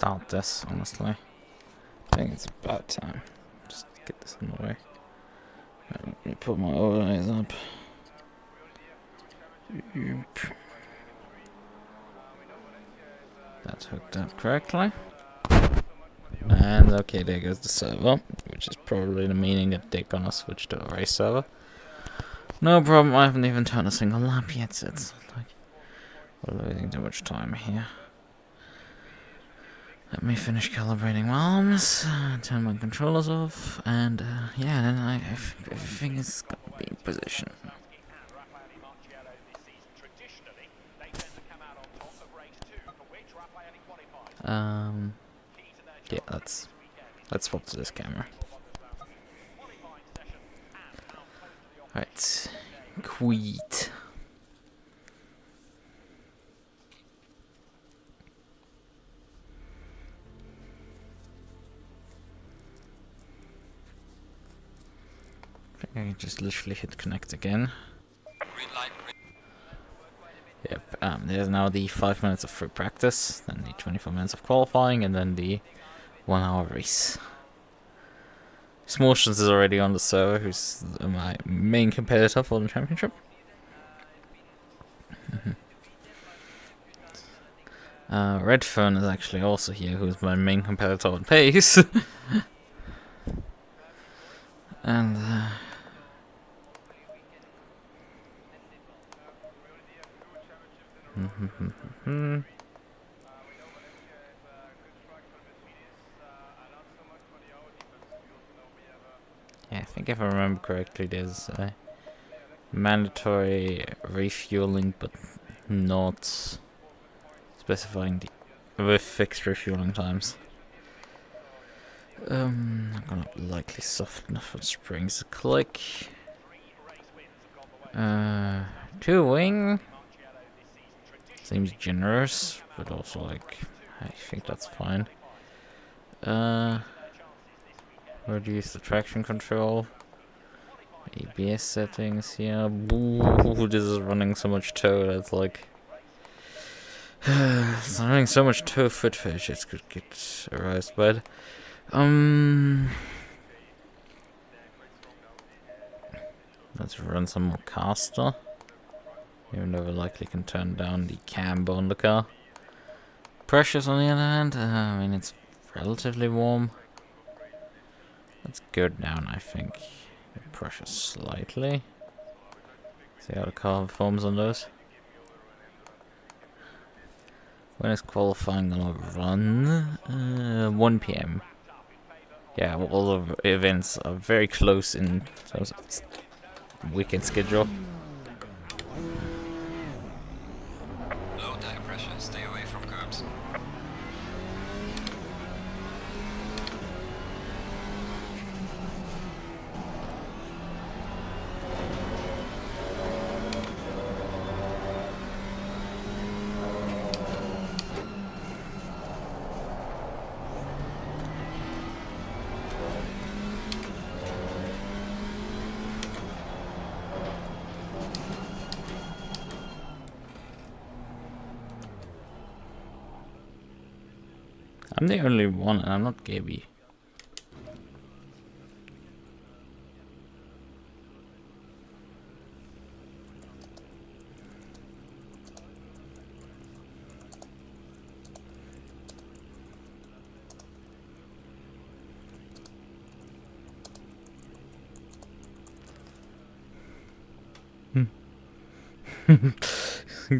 start this, honestly. I think it's about time. Just get this in the way. Let me put my overlays up. That's hooked up correctly. And okay, there goes the server, which is probably the meaning that they're gonna switch to a race server. No problem, I haven't even turned a single lap yet, so it's not like we're losing too much time here. Let me finish calibrating my arms, turn my controllers off, and yeah, then I think everything is gonna be in position. Yeah, let's swap to this camera. Alright, quit. I can just literally hit connect again. Yep, there's now the 5 minutes of free practice, then the 24 minutes of qualifying, and then the 1 hour race. Smortions is already on the server, who's my main competitor for the championship. Redfern is actually also here, who's my main competitor on pace. And yeah, I think if I remember correctly, there's mandatory refueling, but not specifying with fixed refueling times. I'm gonna likely soften for springs a click. 2 wing seems generous, but also like I think that's fine. Reduce the traction control. ABS settings here. Boo, this is running so much toe that's like it's running so much toe foot fetish it could get aroused by it. Let's run some more caster. Even though we likely can turn down the camber on the car. Pressures on the other hand, I mean it's relatively warm. Let's go down, I think. Pressure slightly. See how the car performs on those. When is qualifying gonna run? 1 PM. Yeah, all the events are very close in terms of weekend schedule. Low tire pressure, stay away from curbs. I'm the only one, and I'm not Gaby.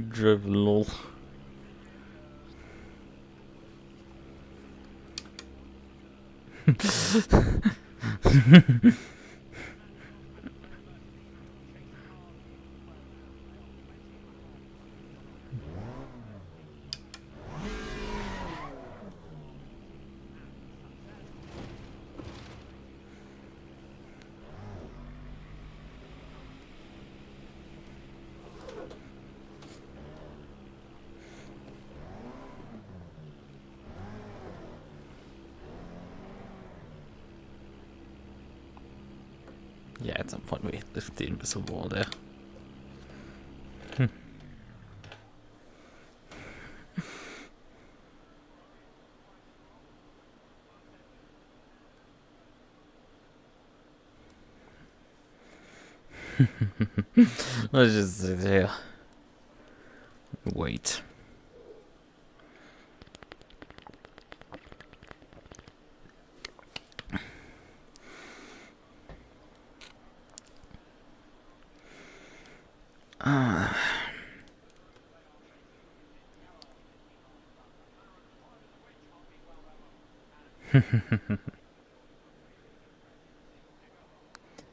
Drive lol. Yeah, at some point we lift the invisible wall there. Let's just sit here. Wait.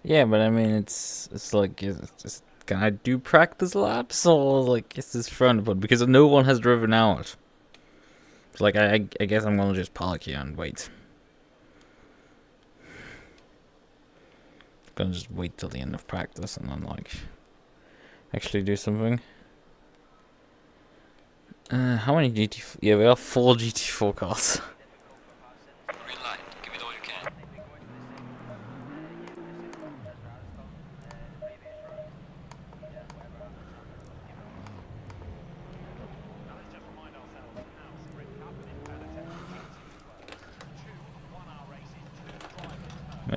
Yeah, but I mean, it's like, can I do practice laps or like is this fun? But because no one has driven out, it's like I guess I'm gonna just park here and wait. I'm gonna just wait till the end of practice and then like actually do something. How many GT? Yeah, we have 4 GT4 cars. Green light. Give it all you can.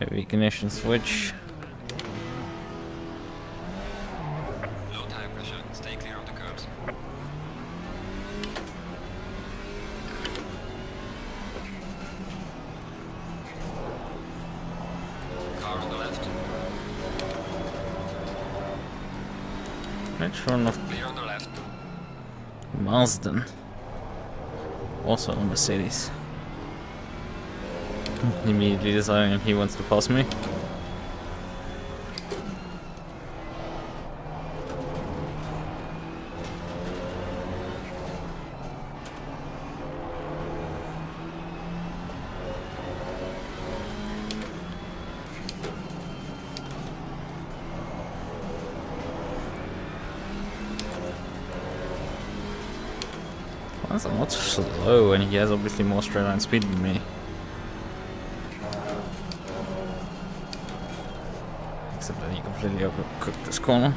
Maybe ignition switch. Low tire pressure. Stay clear of the curbs. Car on the left. Which one of Clear on the left. Marsden? Also a Mercedes. Immediately deciding he wants to pass me. That's not slow, and he has obviously more straight line speed than me. Except that he completely overcooked this corner.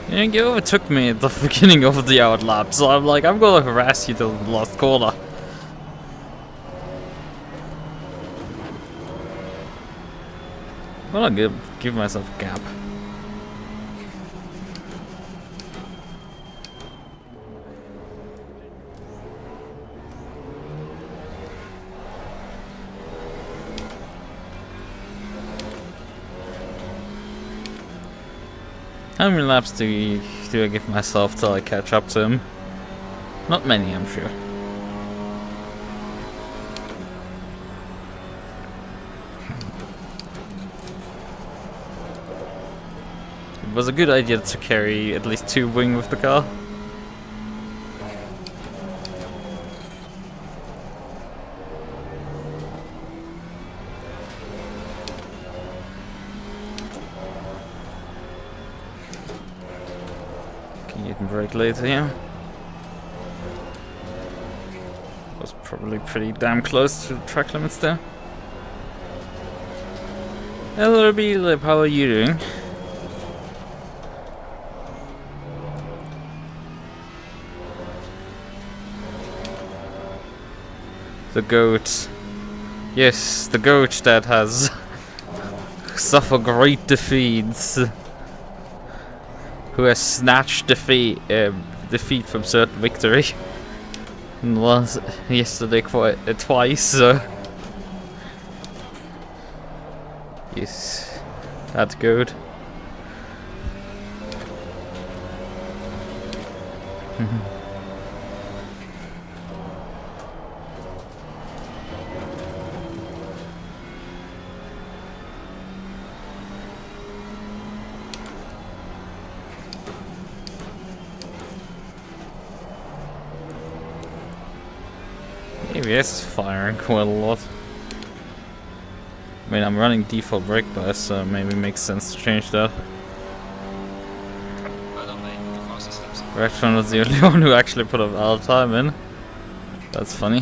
Yeah, you overtook me at the beginning of the out lap, so I'm like, I'm gonna harass you till the last corner. Well, I'll give myself a gap. How many laps do I give myself till I catch up to him? Not many, I'm sure. It was a good idea to carry at least 2 wing with the car. You can brake later, yeah. Was probably pretty damn close to the track limits there. Hello, Lip, how are you doing? The goat. Yes, the goat that has suffered great defeats. Who has snatched defeat from certain victory. And was yesterday quite twice. Yes, that's good. ABS is firing quite a lot. I mean, I'm running default brake bias, so maybe it makes sense to change that. Well done, mate. The fastest steps. Redfern was the only one who actually put a lot of time in. That's funny.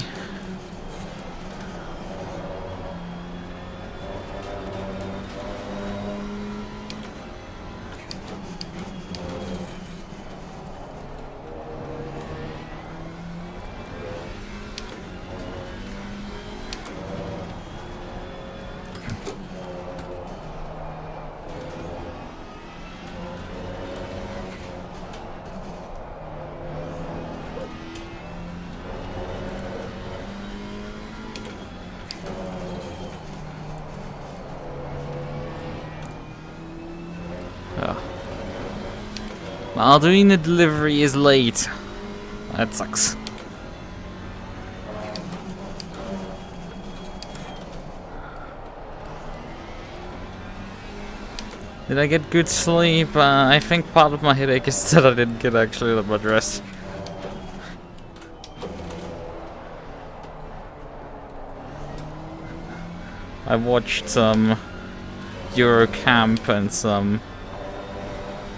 My Arduino delivery is late. That sucks. Did I get good sleep? I think part of my headache is that I didn't get actually that much rest. I watched some Eurocamp and some...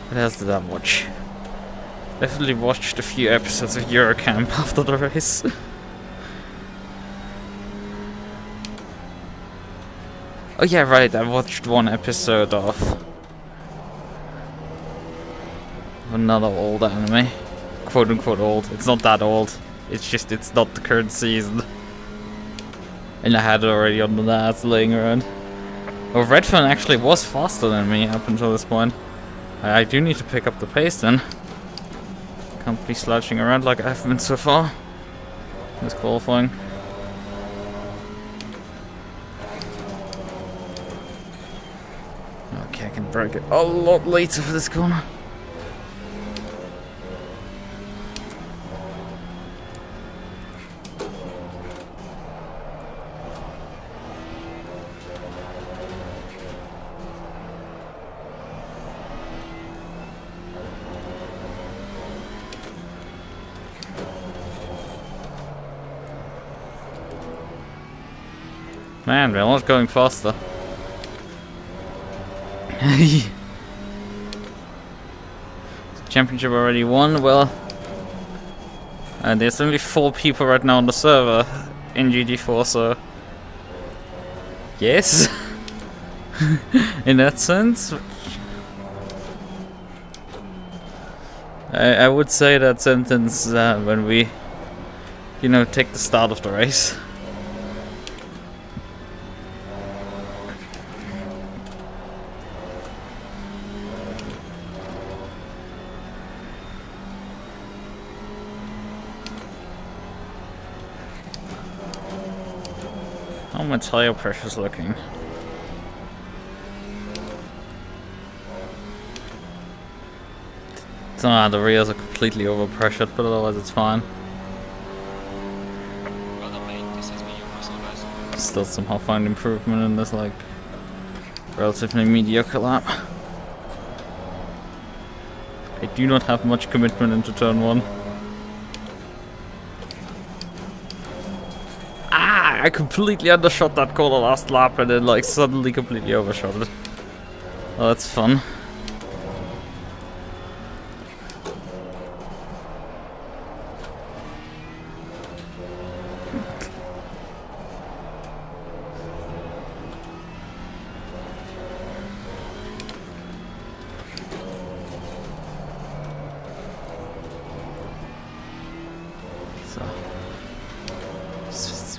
What else did I watch? Definitely watched a few episodes of Eurocamp after the race. Oh yeah, right, I watched one episode of another old anime. Quote unquote old. It's not that old. It's just, it's not the current season. And I had it already on the NAS laying around. Oh, Redfern actually was faster than me up until this point. I do need to pick up the pace then. Can't be slouching around like I've been so far. This qualifying. Okay, I can break it a lot later for this corner. Man, we're not going faster. Championship already won, well... there's only 4 people right now on the server in GT4, so... Yes? In that sense? I would say that sentence when we, you know, take the start of the race. How my tire pressure's looking? The rears are completely overpressured, but otherwise it's fine. Still somehow find improvement in this, like, relatively mediocre lap. I do not have much commitment into turn 1. I completely undershot that corner last lap and then like suddenly completely overshot it. Oh, that's fun.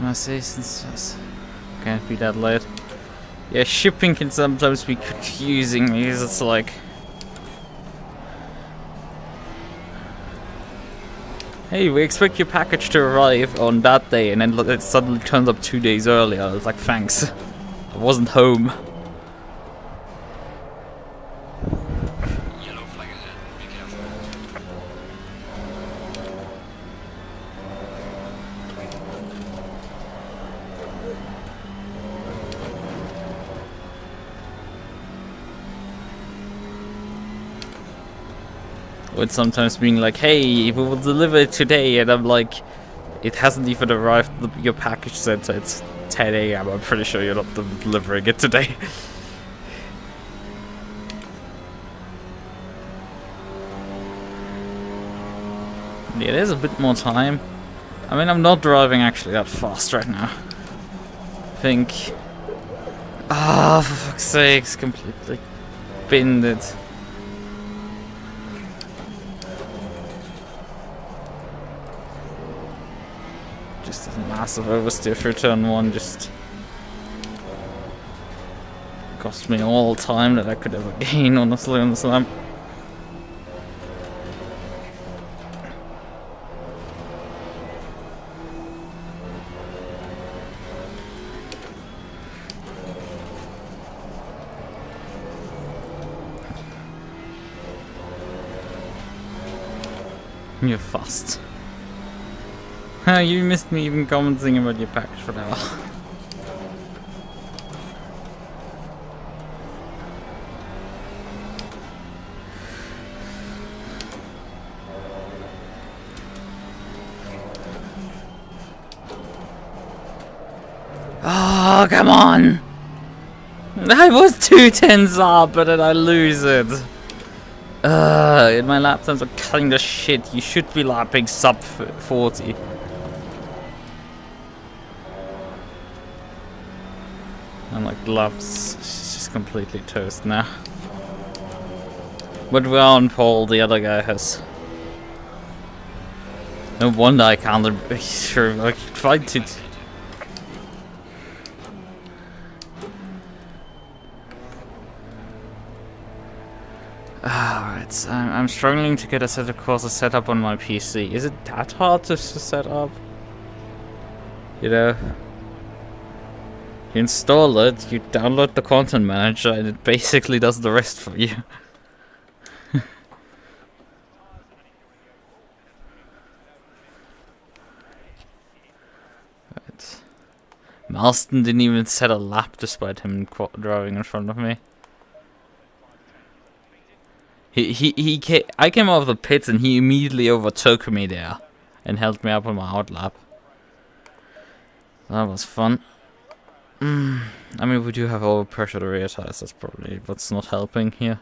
My seasons can't be that late. Yeah, shipping can sometimes be confusing because it's like, hey, we expect your package to arrive on that day, and then it suddenly turns up 2 days earlier. It's like, thanks, I wasn't home. With sometimes being like, hey, we will deliver it today, and I'm like, it hasn't even arrived at your package center, it's 10 AM, I'm pretty sure you're not delivering it today. Yeah, there's a bit more time. I mean, I'm not driving actually that fast right now. I think... for fuck's sakes, completely binned it. Just a massive oversteer for turn 1, just cost me all time that I could ever gain, honestly, on this lap. You're fast. You missed me even commenting about your package, whatever. Oh, come on! I was 210s up, but then I lose it. My lap times are kinda shit. You should be lapping sub 40. And like laps, it's just completely toast now. But we're on pole, the other guy has. No wonder I can't. Sure, I tried to. Alright, I'm struggling to get a set of courses set up on my PC. Is it that hard to set up? You know? You install it, you download the content manager, and it basically does the rest for you. Right. Marston didn't even set a lap despite him driving in front of me. I came out of the pits and he immediately overtook me there and held me up on my outlap. That was fun. I mean, we do have overpressure to rear tires, that's probably what's not helping here.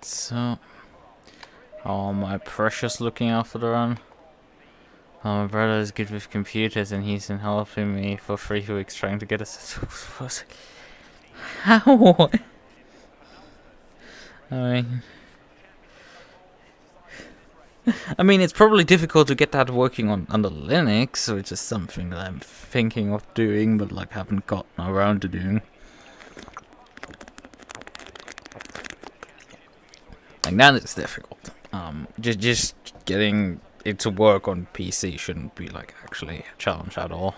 So, oh, my precious looking after the run. Oh, my brother is good with computers and he's been helping me for 3 weeks trying to get us. How? I mean, it's probably difficult to get that working on under Linux, which is something that I'm thinking of doing, but like haven't gotten around to doing. Like that is difficult. Just getting it to work on PC shouldn't be like actually a challenge at all.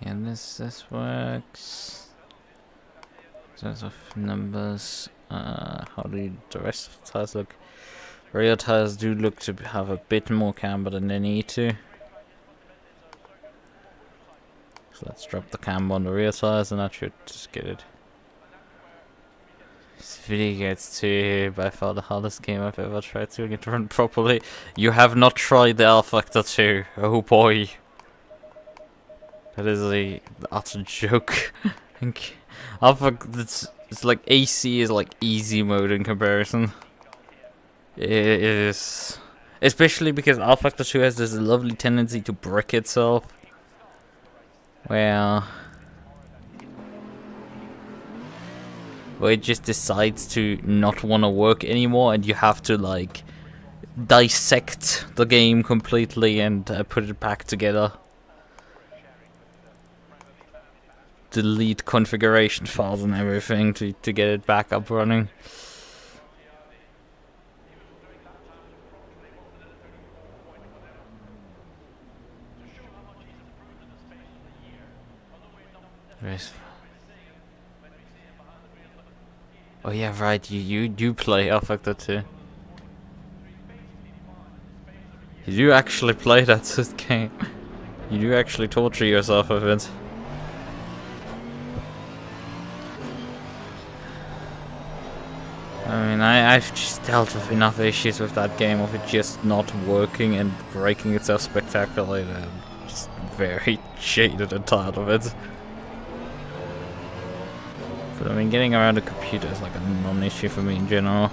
Yeah, this works. In terms of numbers, how do the rest of the tires look? Rear tires do look to have a bit more camber than they need to. So let's drop the camber on the rear tires and that should just get it. This video gets to by far the hardest game I've ever tried to get run properly. You have not tried the Alpha 2. Oh boy. That is a utter joke. Alpha, it's like AC is like easy mode in comparison. It is, especially because Alpha 2 has this lovely tendency to brick itself, where it just decides to not want to work anymore, and you have to like dissect the game completely and put it back together. Delete configuration files and everything to get it back up running. Right. Oh yeah, right. You do play Alpha 2. You do actually play that game. You do actually torture yourself with it. I mean, I've just dealt with enough issues with that game of it just not working and breaking itself spectacularly. I'm just very jaded and tired of it. But I mean, getting around a computer is like a non-issue for me in general.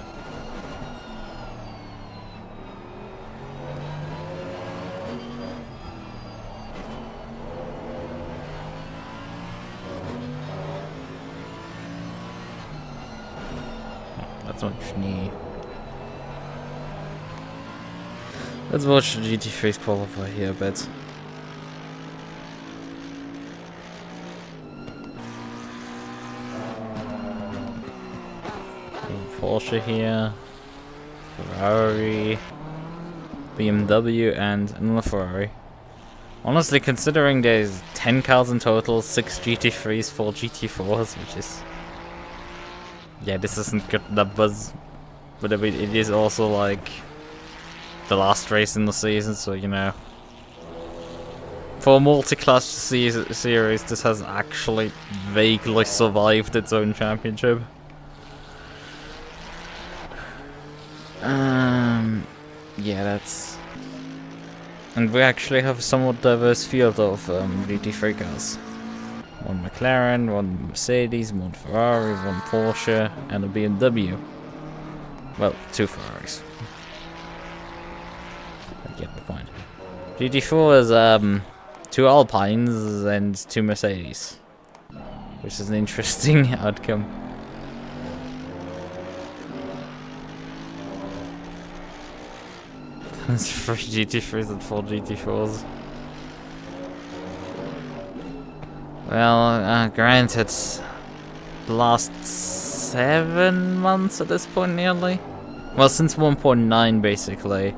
Let's watch new. Let's watch the GT3 qualify here a bit. Porsche here, Ferrari, BMW, and another Ferrari. Honestly, considering there's 10 cars in total, 6 GT3s, 4 GT4s, which is... Yeah, this isn't good numbers, but I mean, it is also like the last race in the season, so you know. For a multi-class series, this has actually vaguely survived its own championship. Yeah, that's... And we actually have a somewhat diverse field of GT3 cars. One McLaren, one Mercedes, one Ferrari, one Porsche, and a BMW. Well, 2 Ferraris. I get the point. GT4 is 2 Alpines and 2 Mercedes, which is an interesting outcome. That's 3 GT3s and 4 GT4s. Well, granted, the last 7 months at this point nearly. Well, since 1.9 basically.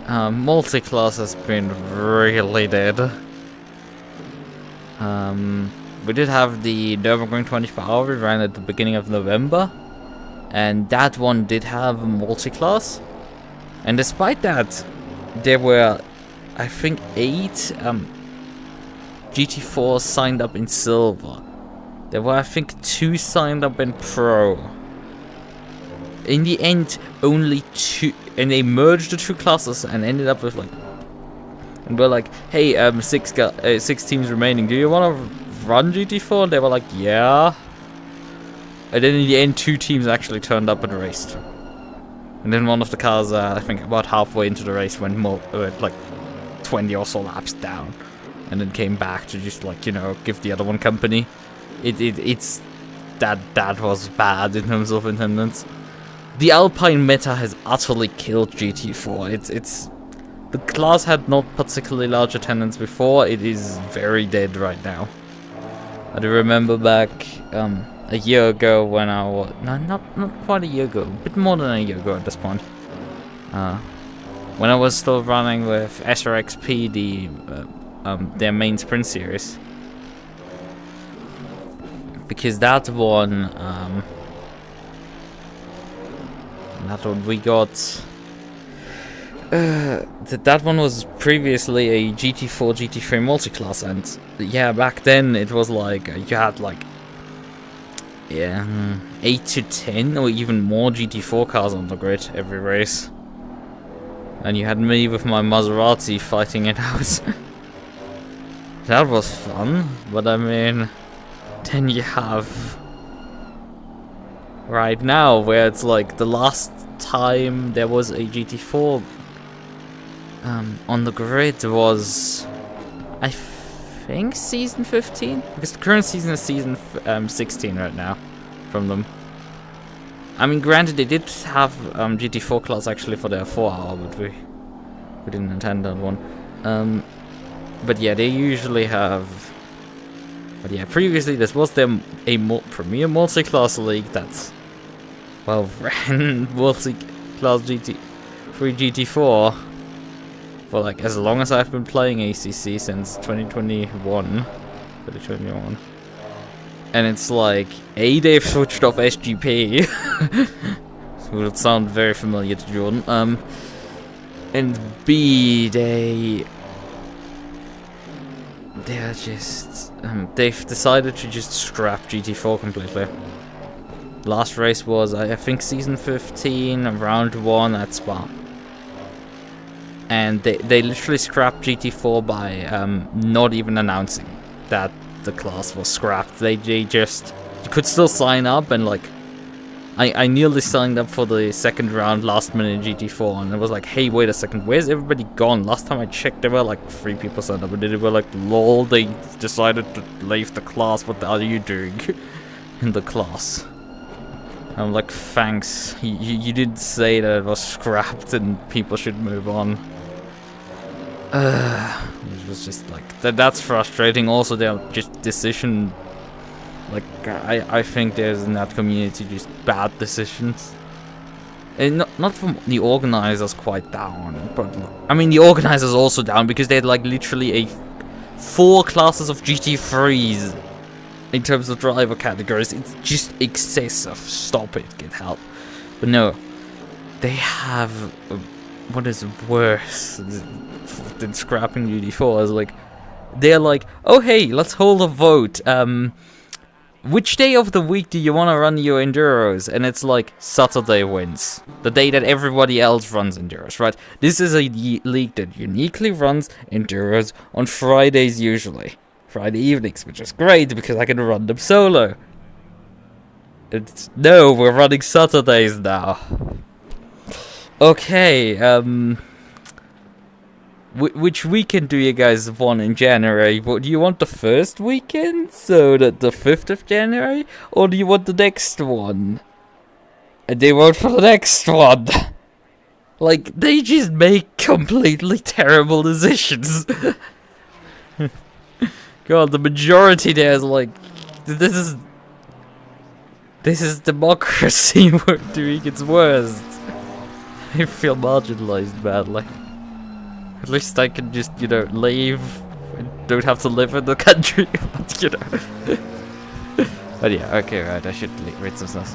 Multiclass has been really dead. We did have the Nürburgring 24-hour we ran at the beginning of November. And that one did have multiclass. And despite that, there were, I think, 8 GT4s signed up in silver. There were, I think, 2 signed up in pro. In the end, only 2, and they merged the 2 classes and ended up with like, and we're like, hey, 6 teams remaining. Do you want to run GT4? And they were like, yeah. And then in the end, 2 teams actually turned up and raced. And then one of the cars, I think about halfway into the race, went like 20 or so laps down, and then came back to just like, you know, give the other one company. It's that was bad in terms of attendance. The Alpine meta has utterly killed GT4. It's the class had not particularly large attendance before. It is very dead right now. I do remember back a year ago when I was... No, not quite a year ago. A bit more than a year ago at this point. When I was still running with SRXP, their main sprint series. Because that one... that one we got... that one was previously a GT4, GT3 multiclass, and yeah, back then it was like you had like 8 to 10 or even more GT4 cars on the grid every race, and you had me with my Maserati fighting it out. That was fun, but I mean, then you have right now where it's like the last time there was a GT4 on the grid was, I think, season 15, because the current season is season 16 right now from them. I mean, granted, they did have GT4 class actually for their 4-hour, but we didn't attend that one. But yeah, they usually have. But yeah, previously this was their premier multi-class league that, well, ran multi-class GT3 GT4 for like as long as I've been playing ACC, since 2021. And it's like, A, they've switched off SGP, which would sound very familiar to Jordan, and B, they're just, they've decided to just scrap GT4 completely. Last race was, I think, season 15, round 1 at Spa. And they literally scrapped GT4 by not even announcing that the class was scrapped. They just, you could still sign up, and like, I nearly signed up for the second round last minute GT4, and it was like, hey, wait a second, where's everybody gone? Last time I checked, there were like 3 people signed up, and they were like, lol, they decided to leave the class. What are you doing in the class? I'm like, thanks. You did say that it was scrapped and people should move on. It was just like that's frustrating. Also, they're just decision. Like I think there's in that community just bad decisions. And not from the organizers quite down, but I mean the organizers also down because they had like literally 4 classes of GT3s. In terms of driver categories, it's just excessive. Stop it, get help. But no, they have what is worse than scrapping GT4 is like they're like, oh hey, let's hold a vote. Which day of the week do you want to run your enduros? And it's like Saturday wins, the day that everybody else runs enduros, right? This is a league that uniquely runs enduros on Fridays usually. Friday evenings, which is great because I can run them solo. No, we're running Saturdays now. Okay, which weekend do you guys want in January? Do you want the first weekend, so that the 5th of January, or do you want the next one? And they vote for the next one. Like, they just make completely terrible decisions. God, the majority there is like, this is democracy doing its worst. I feel marginalized badly. At least I can just, you know, leave and don't have to live in the country, but, you know. But yeah, okay, right, I should read some stuff.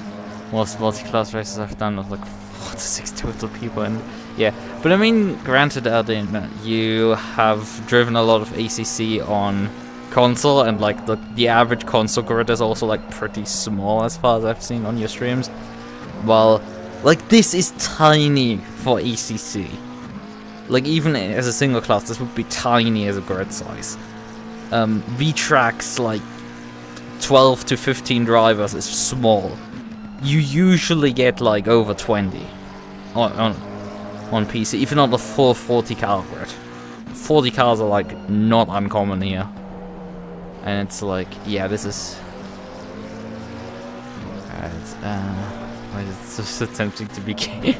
Most multi-class races I've done with like 4 to 6 total people, and yeah. But I mean, granted, you have driven a lot of ACC on console, and like the average console grid is also like pretty small as far as I've seen on your streams. Well, like this is tiny for ACC. Like even as a single class, this would be tiny as a grid size. V-Track's like 12 to 15 drivers is small. You usually get like over 20 on PC, even on the full 40 car grid. 40 cars are like not uncommon here. And it's like, yeah, this is... it's just attempting to be gay.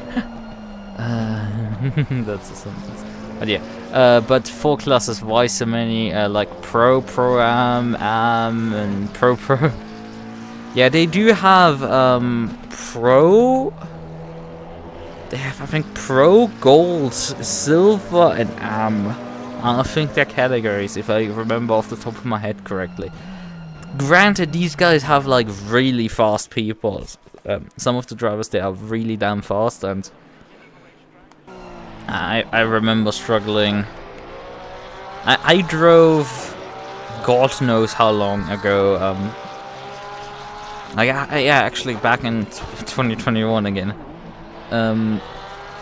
That's a sentence. But yeah, but 4 classes, why so many? Like Pro, Pro-Am, Am, and Pro. Yeah, they do have, Pro... They have, I think, Pro, Gold, Silver, and Am. I think they're categories, if I remember off the top of my head correctly. Granted, these guys have like really fast people. Some of the drivers, they are really damn fast, and I remember struggling. I drove God knows how long ago. Yeah, actually back in 2021 again.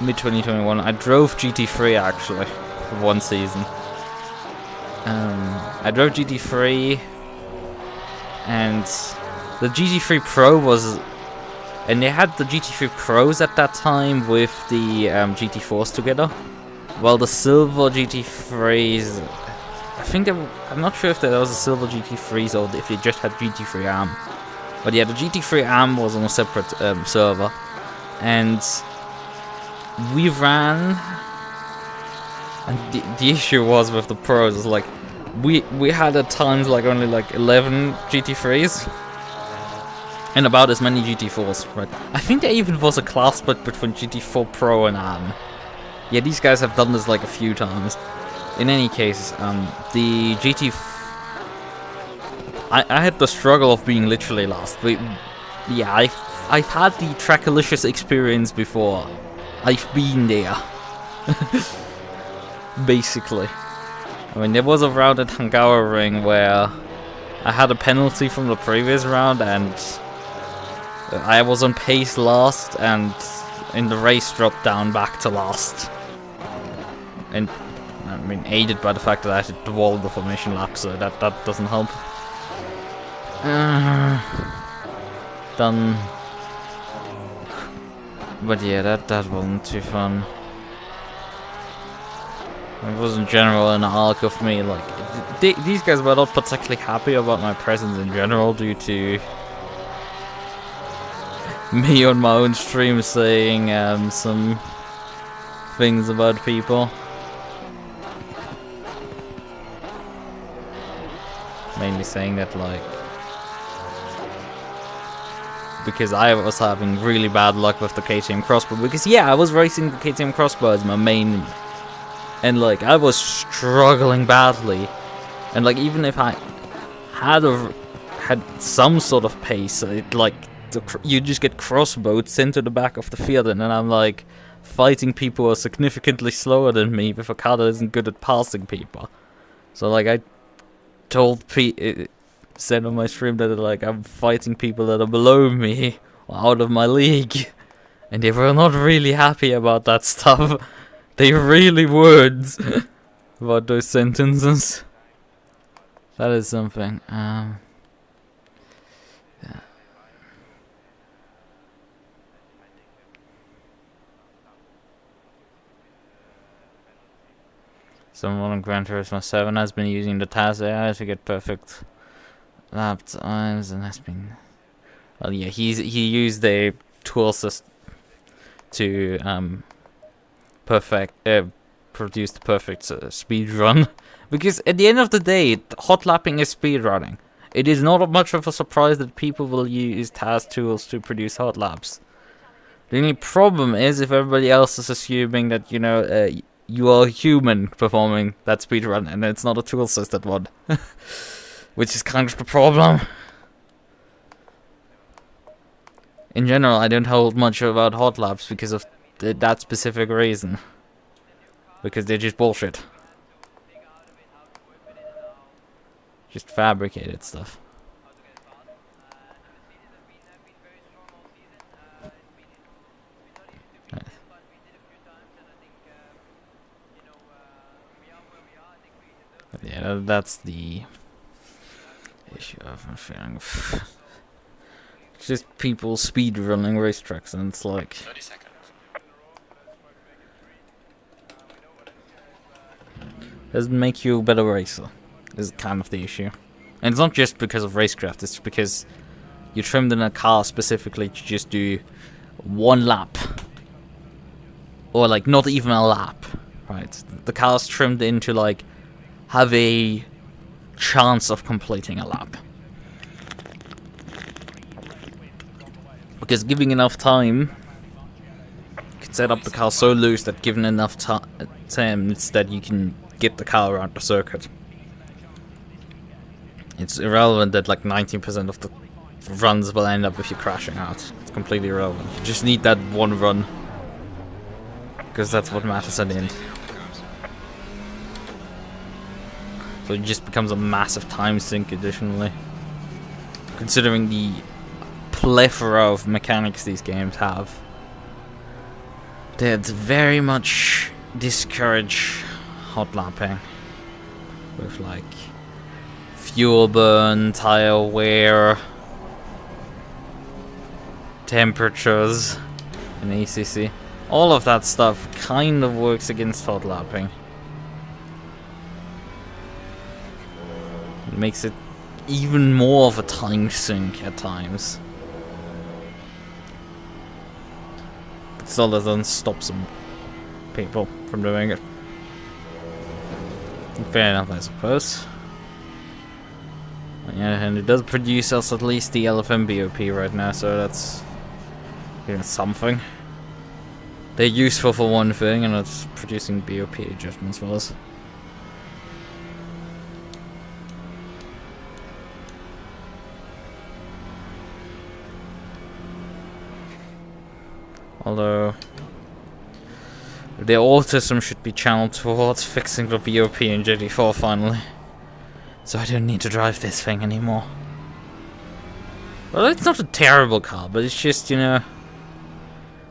Mid 2021, I drove GT3 actually. One season. I drove GT3, and the GT3 Pro was, and they had the GT3 Pros at that time with the GT4s together. Well, the silver GT3s, I think I'm not sure if there was a silver GT3s or if they just had GT3 AM. But yeah, the GT3 AM was on a separate server, and we ran. And the issue was with the pros is like we had at times like only like 11 GT3s and about as many GT4s, right? I think there even was a class split between GT4 Pro and AM. Yeah, these guys have done this like a few times. In any case, the I had the struggle of being literally last. Yeah, I've had the Trackalicious experience before. I've been there. Basically. I mean, there was a round at Hungaroring where I had a penalty from the previous round and I was on pace last, and in the race dropped down back to last. And I mean, aided by the fact that I had to wall the formation lap, so that doesn't help. Done. But yeah, that wasn't too fun. It was in general an arc of me, like, these guys were not particularly happy about my presence in general due to me on my own stream saying some things about people. Mainly saying that, like, because I was having really bad luck with the KTM crossbow. Because yeah, I was racing the KTM crossbow as my main, and like I was struggling badly. And like even if I had some sort of pace, it like you just get crossbowed sent to the back of the field, and then I'm like fighting people who are significantly slower than me with a car that isn't good at passing people. So like I told said on my stream that like I'm fighting people that are below me or out of my league, and they were not really happy about that stuff. They really would about those sentences. That is something. Yeah. Someone on Gran Turismo 7 has been using the TAS AI to get perfect lap times, and has been, well, yeah, he used a tool system to produce the perfect speed run. Because at the end of the day, hot lapping is speed running. It is not much of a surprise that people will use TAS tools to produce hot laps. The only problem is if everybody else is assuming that, you know, you are a human performing that speed run, and it's not a tool assisted one. Which is kind of the problem. In general, I don't hold much about hot laps because of that specific reason. Because they're just bullshit. Just fabricated stuff. Right. Yeah, that's the issue I'm feeling. It's just people speed running racetracks, and it's like 30 seconds. doesn't make you a better racer. Is kind of the issue. And it's not just because of racecraft, it's because you trimmed in a car specifically to just do one lap. Or like not even a lap. Right. The car's trimmed in to like have a chance of completing a lap. Because giving enough time, you can set up the car so loose that given enough time, it's that you can get the car around the circuit. It's irrelevant that like 19% of the runs will end up with you crashing out. It's completely irrelevant. You just need that one run. Because that's what matters at the end. So it just becomes a massive time sink additionally. Considering the plethora of mechanics these games have. That very much discourage hot lapping. With like fuel burn, tire wear, temperatures in ACC. All of that stuff kind of works against hot lapping. It makes it even more of a time sink at times. But still doesn't stop some people from doing it. Fair enough, I suppose. Yeah, and it does produce us at least the LFM BOP right now, so that's something. They're useful for one thing, and it's producing BOP adjustments for us. Although the autism should be channeled towards fixing the BOP in GT4 finally. So I don't need to drive this thing anymore. Well, it's not a terrible car, but it's just, you know,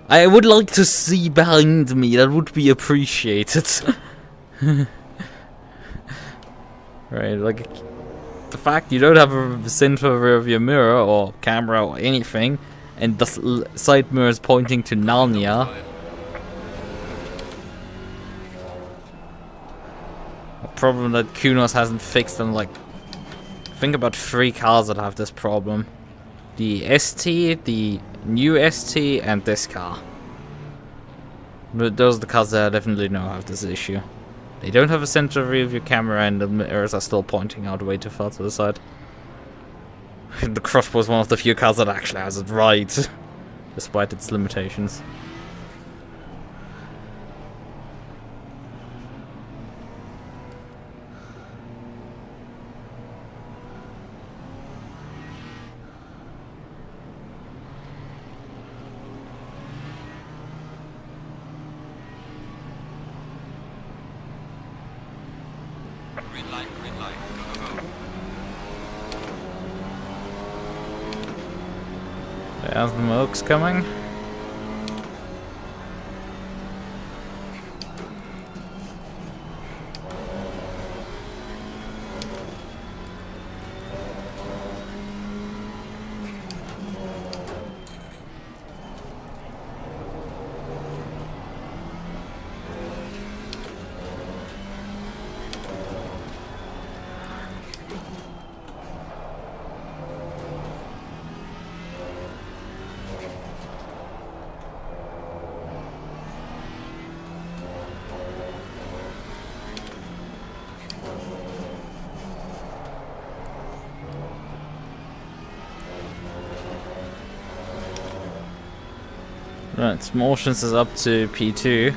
I would like to see behind me. That would be appreciated. Right, like the fact you don't have a center rear view mirror or camera or anything, and the side mirror is pointing to Narnia. A problem that Kunos hasn't fixed, and like, think about 3 cars that have this problem. The ST, the New ST and this car. But those are the cars that I definitely know have this issue. They don't have a center rear view camera and the mirrors are still pointing out way too far to the side. The Crossbow is one of the few cars that actually has it right, despite its limitations. Green light, go, go, go. There's the Mokes coming. Right, Motions is up to P2.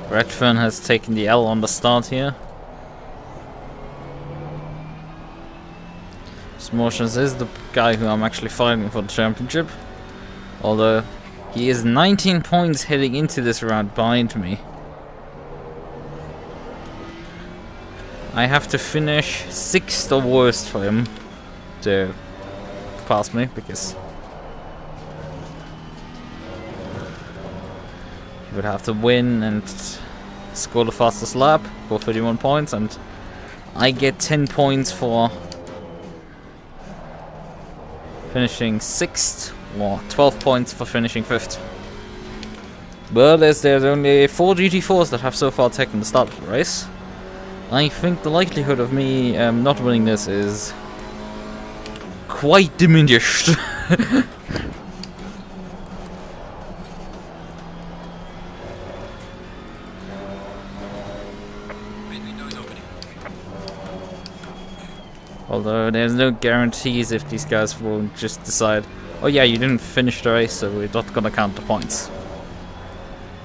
Redfern has taken the L on the start here. Motions is the guy who I'm actually fighting for the championship. Although, he is 19 points heading into this round behind me. I have to finish 6th or worst for him to pass me, because he would have to win and score the fastest lap for 31 points, and I get 10 points for finishing 6th, or 12 points for finishing 5th. But as there's only 4 GT4s that have so far taken the start of the race, I think the likelihood of me not winning this is quite diminished. Although there's no guarantees if these guys will just decide, oh yeah, you didn't finish the race, so we're not gonna count the points.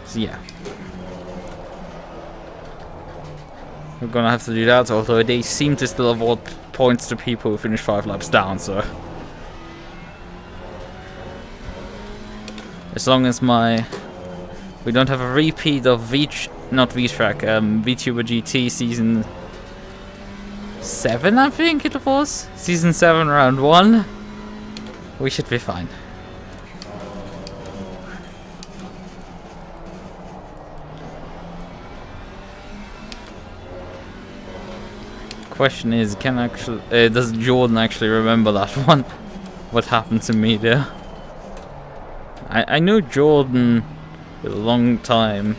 So yeah. We're gonna have to do that, although they seem to still award points to people who finish 5 laps down, so. As long as we don't have a repeat of VTuber GT season 7, I think it was? Season 7, round 1. We should be fine. Question is, does Jordan actually remember that one? What happened to me there? I know Jordan with a long time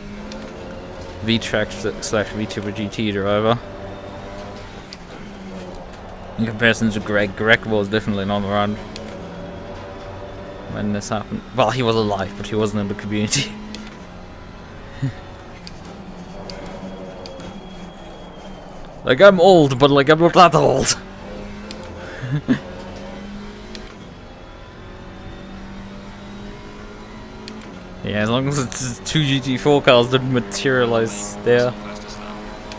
VTuber GT driver. In comparison to Greg was definitely not around when this happened. Well, he was alive, but he wasn't in the community. Like, I'm old, but like, I'm not that old. Yeah, as long as it's 2 GT4 cars didn't materialize there.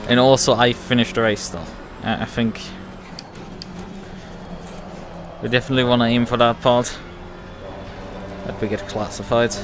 And also, I finished the race still. I think we definitely want to aim for that part. That we get classified.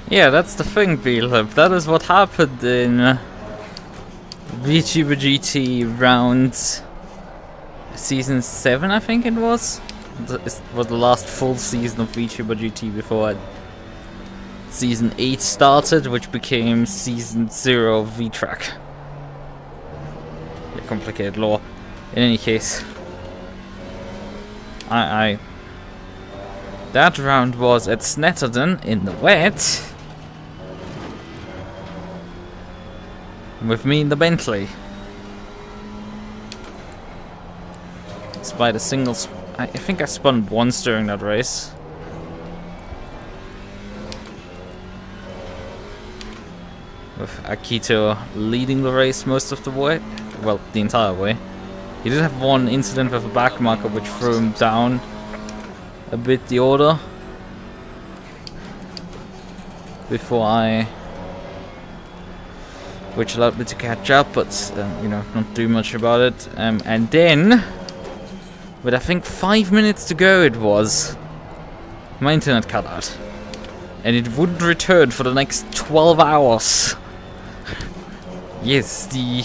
Yeah, that's the thing, Beelip. That is what happened in VTuber GT round season 7, I think it was. It was the last full season of VTuber GT before season 8 started, which became season 0 of VTrack. Yeah, complicated lore. In any case, that round was at Snetterden in the wet. With me in the Bentley. Despite a single... I think I spun once during that race. With Akito leading the race most of the way. Well, the entire way. He did have one incident with a back marker which threw him down a bit the order. Before I... which allowed me to catch up, but you know, not do much about it. And then, with I think 5 minutes to go, it was, my internet cut out, and it wouldn't return for the next 12 hours. Yes, the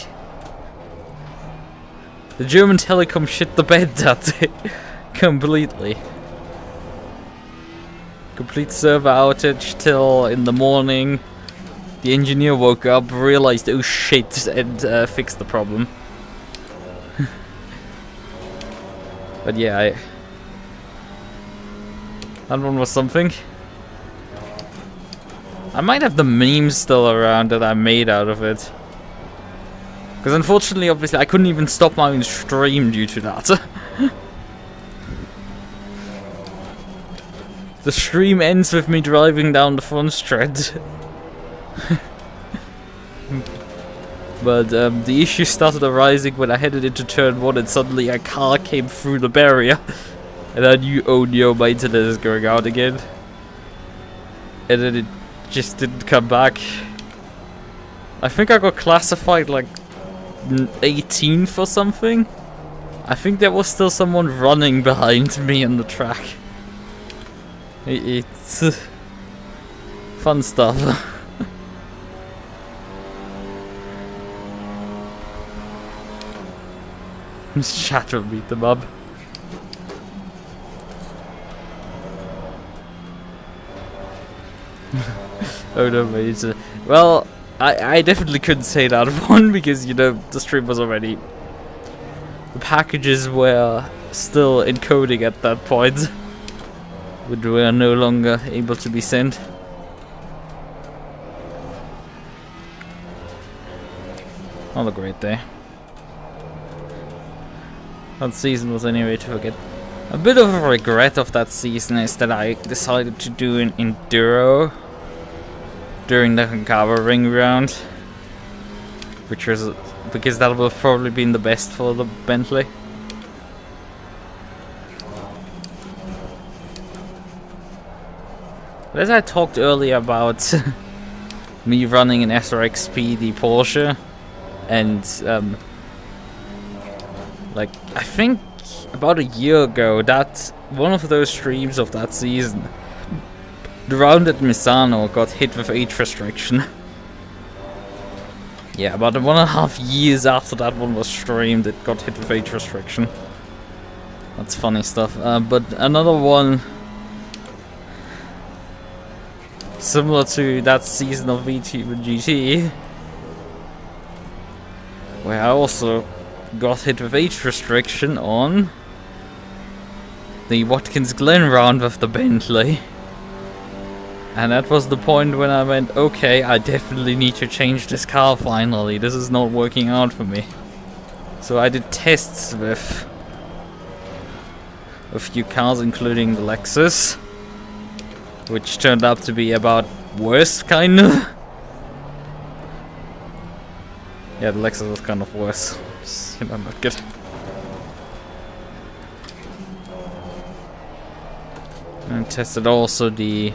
German telecom shit the bed that day, completely. Complete server outage till in the morning. The engineer woke up, realized, oh shit, and fixed the problem. But yeah, that one was something. I might have the memes still around that I made out of it. Because unfortunately, obviously, I couldn't even stop my own stream due to that. The stream ends with me driving down the front straight. But the issue started arising when I headed into turn 1 and suddenly a car came through the barrier. And I knew, oh no, my internet is going out again. And then it just didn't come back. I think I got classified like 18th or something. I think there was still someone running behind me on the track. It's fun stuff. Shatter beat them up. Oh no, mate. Well, I definitely couldn't say that one because, you know, the stream was already... The packages were still encoding at that point. But were no longer able to be sent. Not a great day. That season was anyway to forget. A bit of a regret of that season is that I decided to do an enduro during the Hankava ring round, which was because that would have probably been the best for the Bentley. But as I talked earlier about me running an SRXP, the Porsche, and like, I think about a year ago, that one of those streams of that season, the round at Misano got hit with age restriction. Yeah, about 1.5 years after that one was streamed, it got hit with age restriction. That's funny stuff. But another one similar to that season of VTuber GT, where I also got hit with age restriction on the Watkins Glen round with the Bentley. And that was the point when I went, okay, I definitely need to change this car finally. This is not working out for me. So I did tests with a few cars, including the Lexus, which turned out to be about worse, kind of. Yeah, the Lexus was kind of worse. Just, you know, not good. And I tested also the...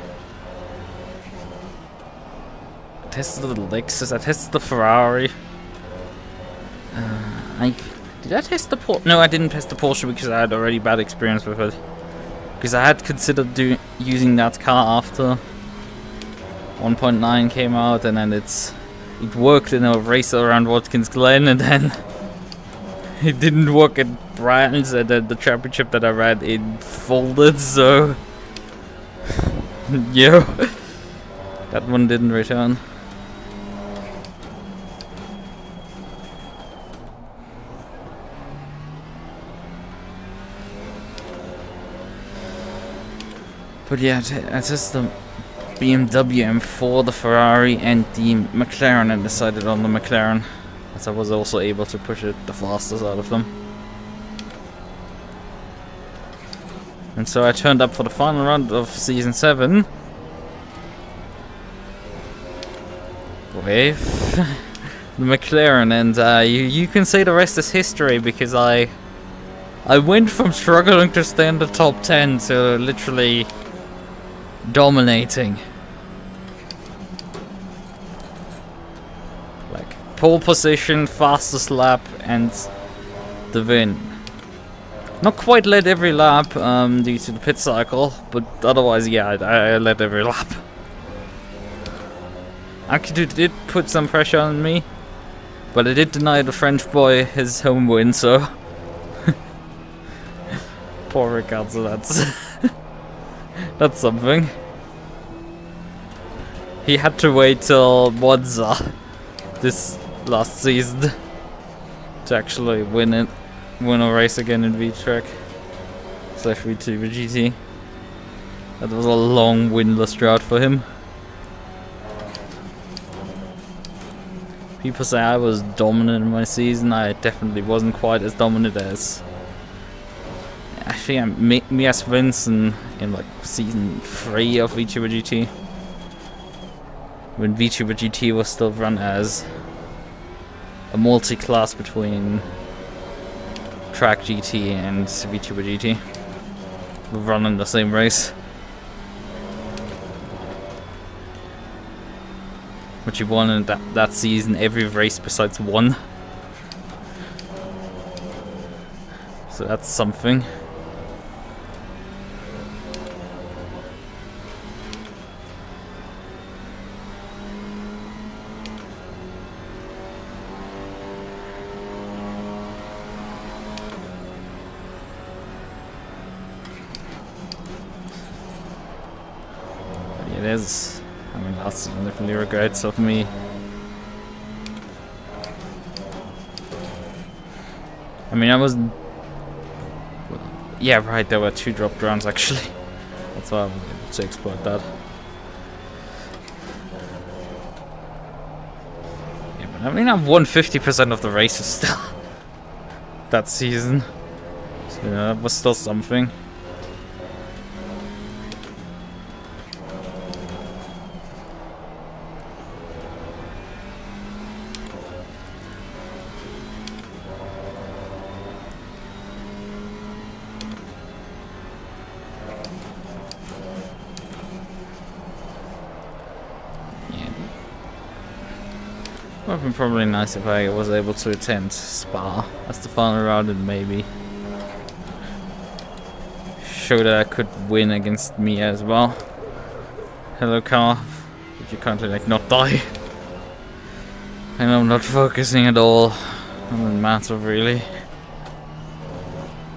I tested the Lexus, I tested the Ferrari. Did I test the Porsche? No, I didn't test the Porsche because I had already bad experience with it. Because I had considered using that car after 1.9 came out, and then it's it worked in a race around Watkins Glen, and then it didn't work at Brands, and then the championship that I ran it folded, so yeah, that one didn't return. But yeah, it's just the BMW M4, the Ferrari, and the McLaren, and decided on the McLaren, as I was also able to push it the fastest out of them. And so I turned up for the final round of Season 7 with the McLaren, and you can say the rest is history, because I went from struggling to stay in the top 10 to literally dominating. Like, pole position, fastest lap, and the win. Not quite led every lap due to the pit cycle, but otherwise, yeah, I led every lap. Actually, it did put some pressure on me, but I did deny the French boy his home win, so poor Ricardo, that's something. He had to wait till Monza this last season to actually win a race again in V-Track / V2 GT. That was a long winless drought for him. People say I was dominant in my season. I definitely wasn't quite as dominant as actually me as Vincent in like season 3 of VTuber GT, when VTuber GT was still run as a multi-class between Track GT and VTuber GT. We run in the same race. But you won in that season every race besides one. So that's something. I mean, that's definitely regrets of me. I mean, I was... Yeah, right, there were 2 dropped rounds actually. That's why I was able to exploit that. Yeah, but I mean, I've won 50% of the races still that season. So yeah, that was still something. Would have been probably nice if I was able to attend Spa as the final round and maybe show that I could win against me as well. Hello car, but you can't like not die. And I'm not focusing at all on the matter really.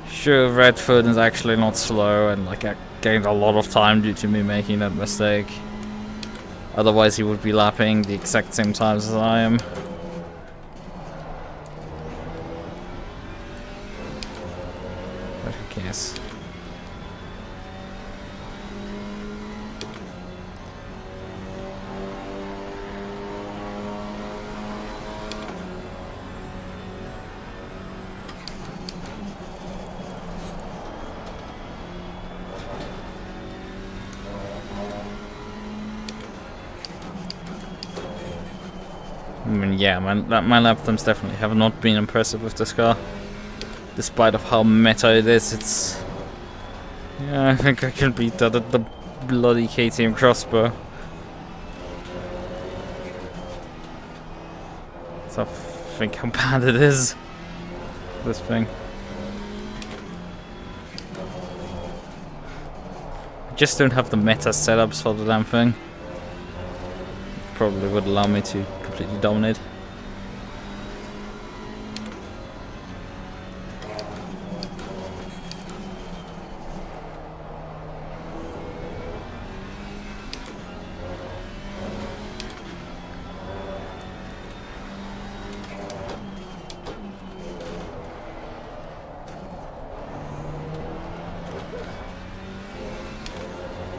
Sure, Redford is actually not slow, and like I gained a lot of time due to me making that mistake. Otherwise he would be lapping the exact same times as I am. But who cares? I mean, yeah, my lap times definitely have not been impressive with this car. Despite of how meta it is, it's... Yeah, I think I can beat that at the bloody KTM crossbow. So I think how bad it is, this thing. I just don't have the meta setups for the damn thing. Probably would allow me to completely dominate.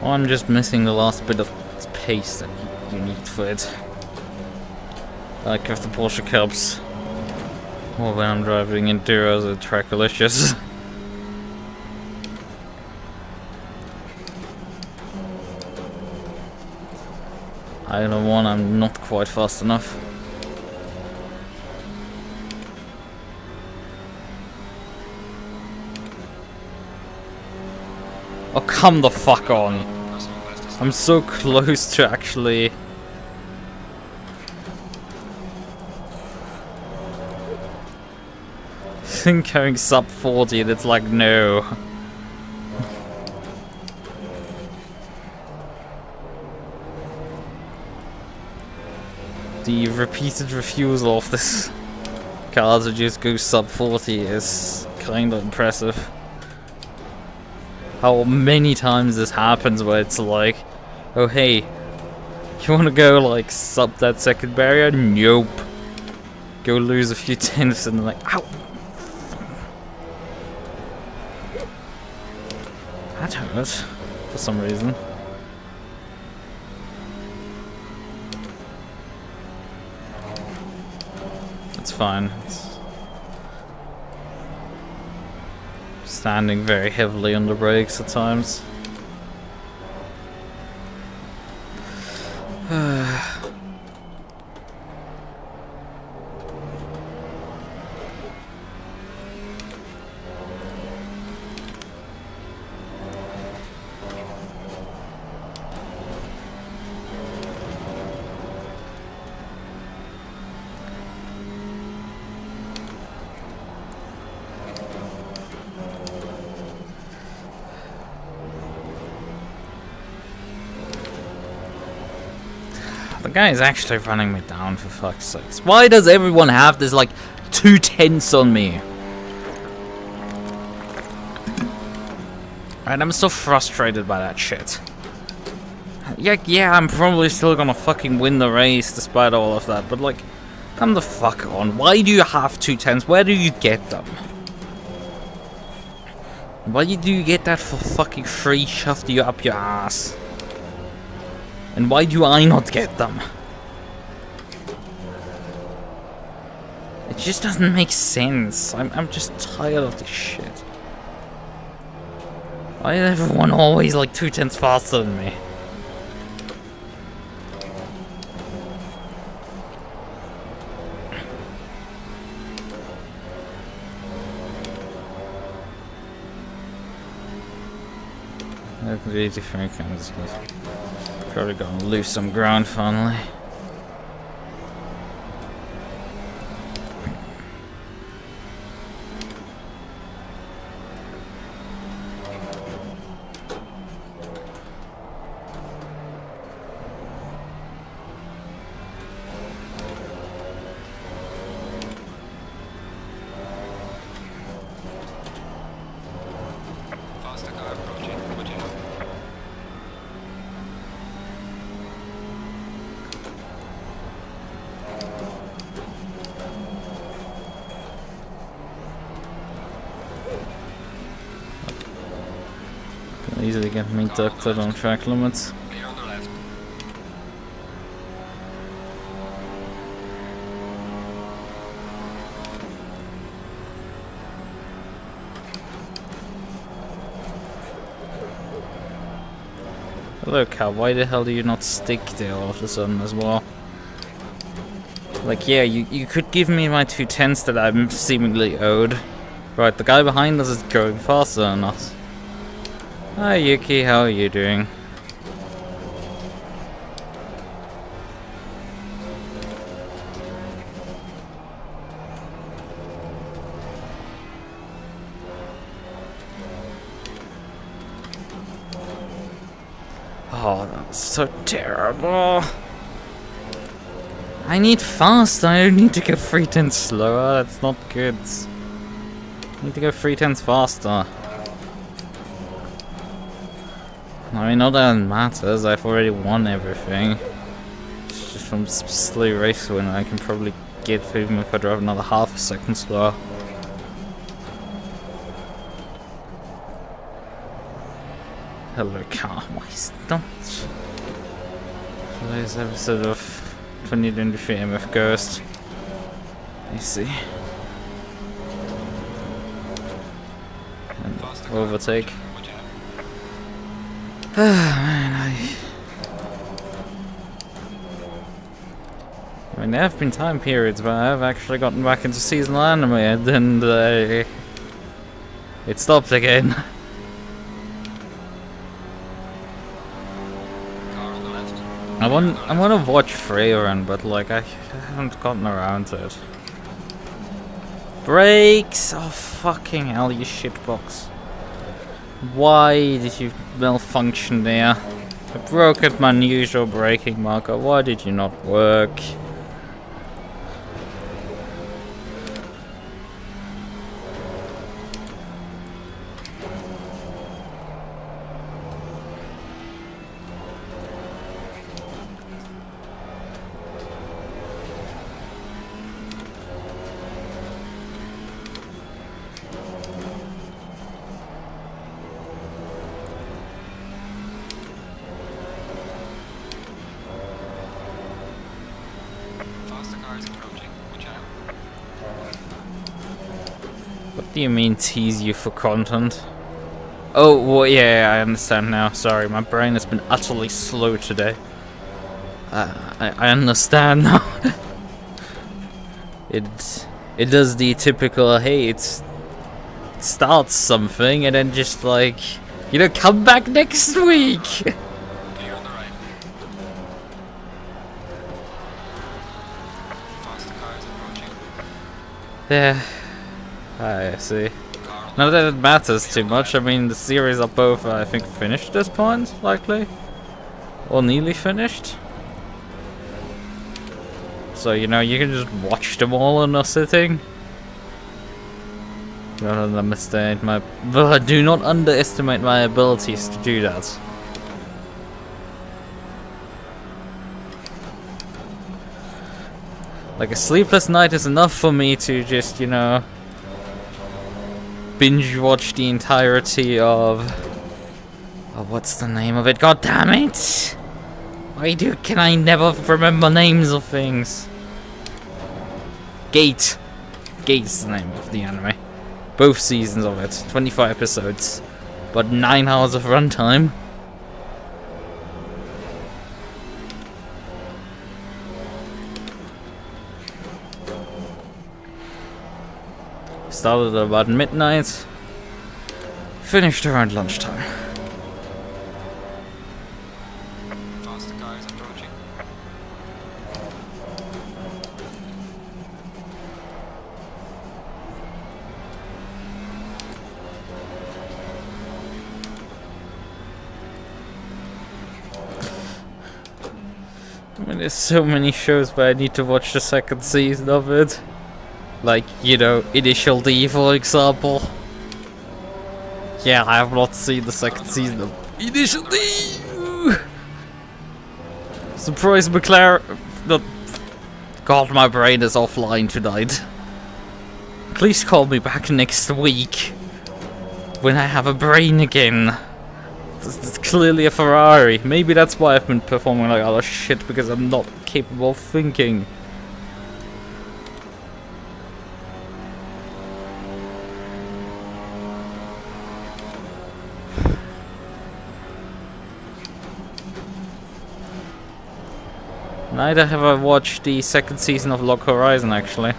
Oh, I'm just missing the last bit of pace that you need for it. Like with the Porsche Cups. Or when I'm driving Enduros or Trackalicious. I don't want, I'm not quite fast enough. Oh, come the fuck on. I'm so close to actually... think going sub 40 and it's like, no. The repeated refusal of this car to just go sub 40 is kind of impressive. How many times this happens where it's like, oh hey, you wanna go like sub that second barrier? Nope. Go lose a few tenths and then like, ow! That hurt for some reason. It's fine. It's standing very heavily on the brakes at times. The guy is actually running me down, for fuck's sakes. Why does everyone have this like 2 tenths on me? Right, I'm so frustrated by that shit. Yeah, I'm probably still gonna fucking win the race despite all of that, but like, come the fuck on. Why do you have 2 tenths? Where do you get them? Why do you get that for fucking free shoved you up your ass? And why do I not get them? It just doesn't make sense. I'm just tired of this shit. Why is everyone always like 2 tenths faster than me? The GT3 comes. Probably gonna lose some ground finally. Faster car approaching. Watch out. Can easily get me ducted on track limits. Clear on the left. Hello, cow. Why the hell do you not stick there all of a sudden as well? Like, yeah, you could give me my 2 tenths that I'm seemingly owed. Right, the guy behind us is going faster than us. Hi, Yuki. How are you doing? Oh, that was so terrible. I need fast, I don't need to go 3 tenths slower, that's not good. I need to go 3 tenths faster. I mean, not that it matters, I've already won everything. It's just from slow race win, I can probably get even if I drive another half a second slower. Hello car, why is that? Today's episode of 2023 MF Ghost. I see. And overtake. Man, I mean, there have been time periods where I've actually gotten back into seasonal anime and it stopped again. I want to watch Freyrun, but like I haven't gotten around to it. Brakes! Oh fucking hell, you shitbox. Why did you malfunction there? I broke at my unusual braking marker. Why did you not work? What do you mean tease you for content? Oh, well, yeah, I understand now. Sorry, my brain has been utterly slow today. I understand now. It does the typical, hey, it starts something and then just like, you know, come back next week. Clear on the right. Faster cars approaching. Yeah, I see. Not that it matters too much. I mean, the series are both, I think, finished at this point, likely. Or nearly finished. So, you know, you can just watch them all in a sitting. Do not underestimate my... do not underestimate my abilities to do that. Like, a sleepless night is enough for me to just, you know... binge watch the entirety of... oh, what's the name of it? God damn it! Why can I never remember names of things? Gate. Gate's the name of the anime. Both seasons of it. 25 episodes. But 9 hours of runtime. Started at about midnight. Finished around lunchtime. Faster cars approaching. I mean, there's so many shows where I need to watch the second season of it. Like, you know, Initial D, for example. Yeah, I have not seen the second season of Initial D! Surprise McLaren... God, my brain is offline tonight. Please call me back next week. When I have a brain again. It's clearly a Ferrari. Maybe that's why I've been performing like other shit, because I'm not capable of thinking. Neither have I watched the second season of Log Horizon, actually.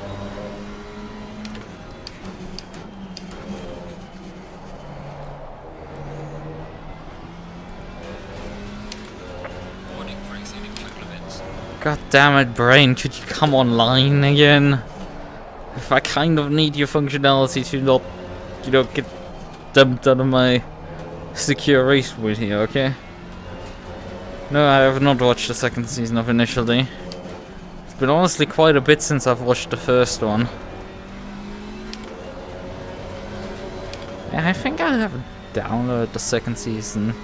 Warning for exceeding track limits. God damn it, brain, could you come online again? If I kind of need your functionality to not, you know, get dumped out of my secure race with here, okay? No, I have not watched the second season of Initial D. been honestly quite a bit since I've watched the first one. Yeah, I think I have downloaded the second season,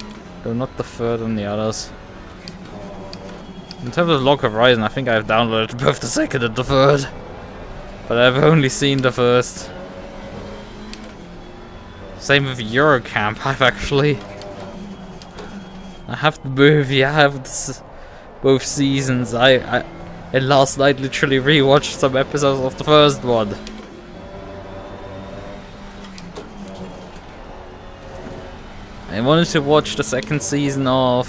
though not the third and the others. In terms of Log Horizon, I think I've downloaded both the second and the third, but I've only seen the first. Same with Eurocamp, I have the movie, I have both seasons. And last night literally rewatched some episodes of the first one. I wanted to watch the second season of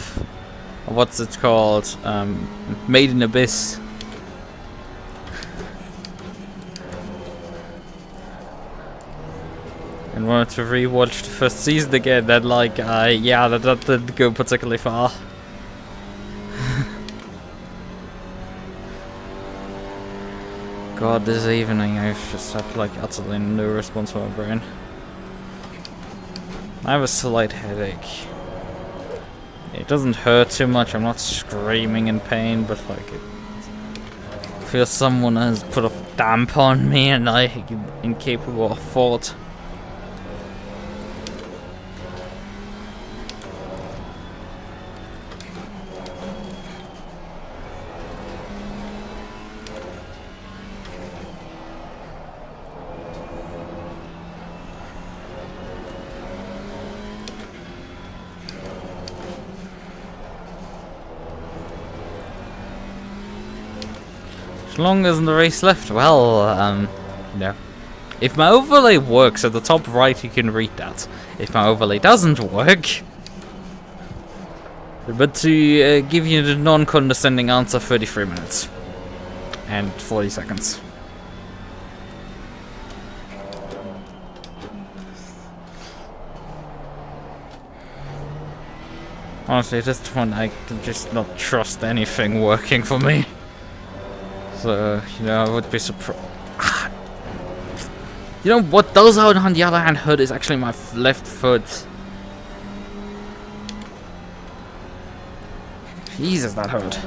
what's it called? Made in Abyss. And wanted to rewatch the first season again, then like, yeah, that didn't go particularly far. God, this evening I've just had like utterly no response from my brain. I have a slight headache. It doesn't hurt too much, I'm not screaming in pain, but like it feels someone has put a damp on me and I'm incapable of thought. As long as the race left, well, you know, if my overlay works at the top right, you can read that. If my overlay doesn't work, but to give you the non-condescending answer, 33 minutes and 40 seconds. Honestly, at this point, I can just not trust anything working for me. So, you know, I would be surprised. You know what does on the other hand hurt is actually my left foot. Jesus, that hurt.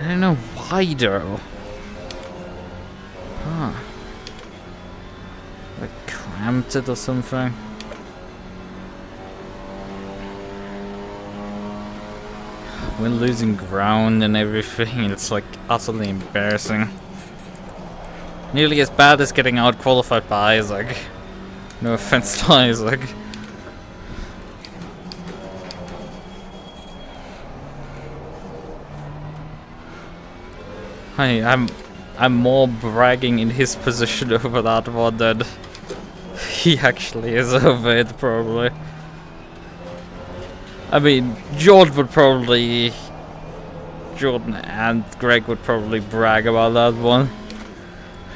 I don't know why though. Huh. I cramped it or something. We're losing ground and everything, it's like utterly embarrassing. Nearly as bad as getting out qualified by Isaac. No offense to Isaac. I'm more bragging in his position over that one than he actually is over it, probably. I mean, Jordan and Greg would probably brag about that one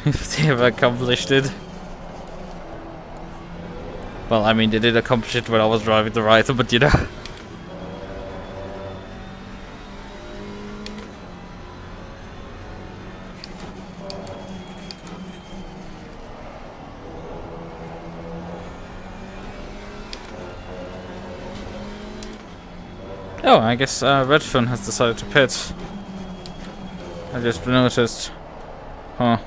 if they ever accomplished it. Well, I mean, they did accomplish it when I was driving the Ryzen, but you know. Oh, I guess Redfern has decided to pit. I just noticed. Huh.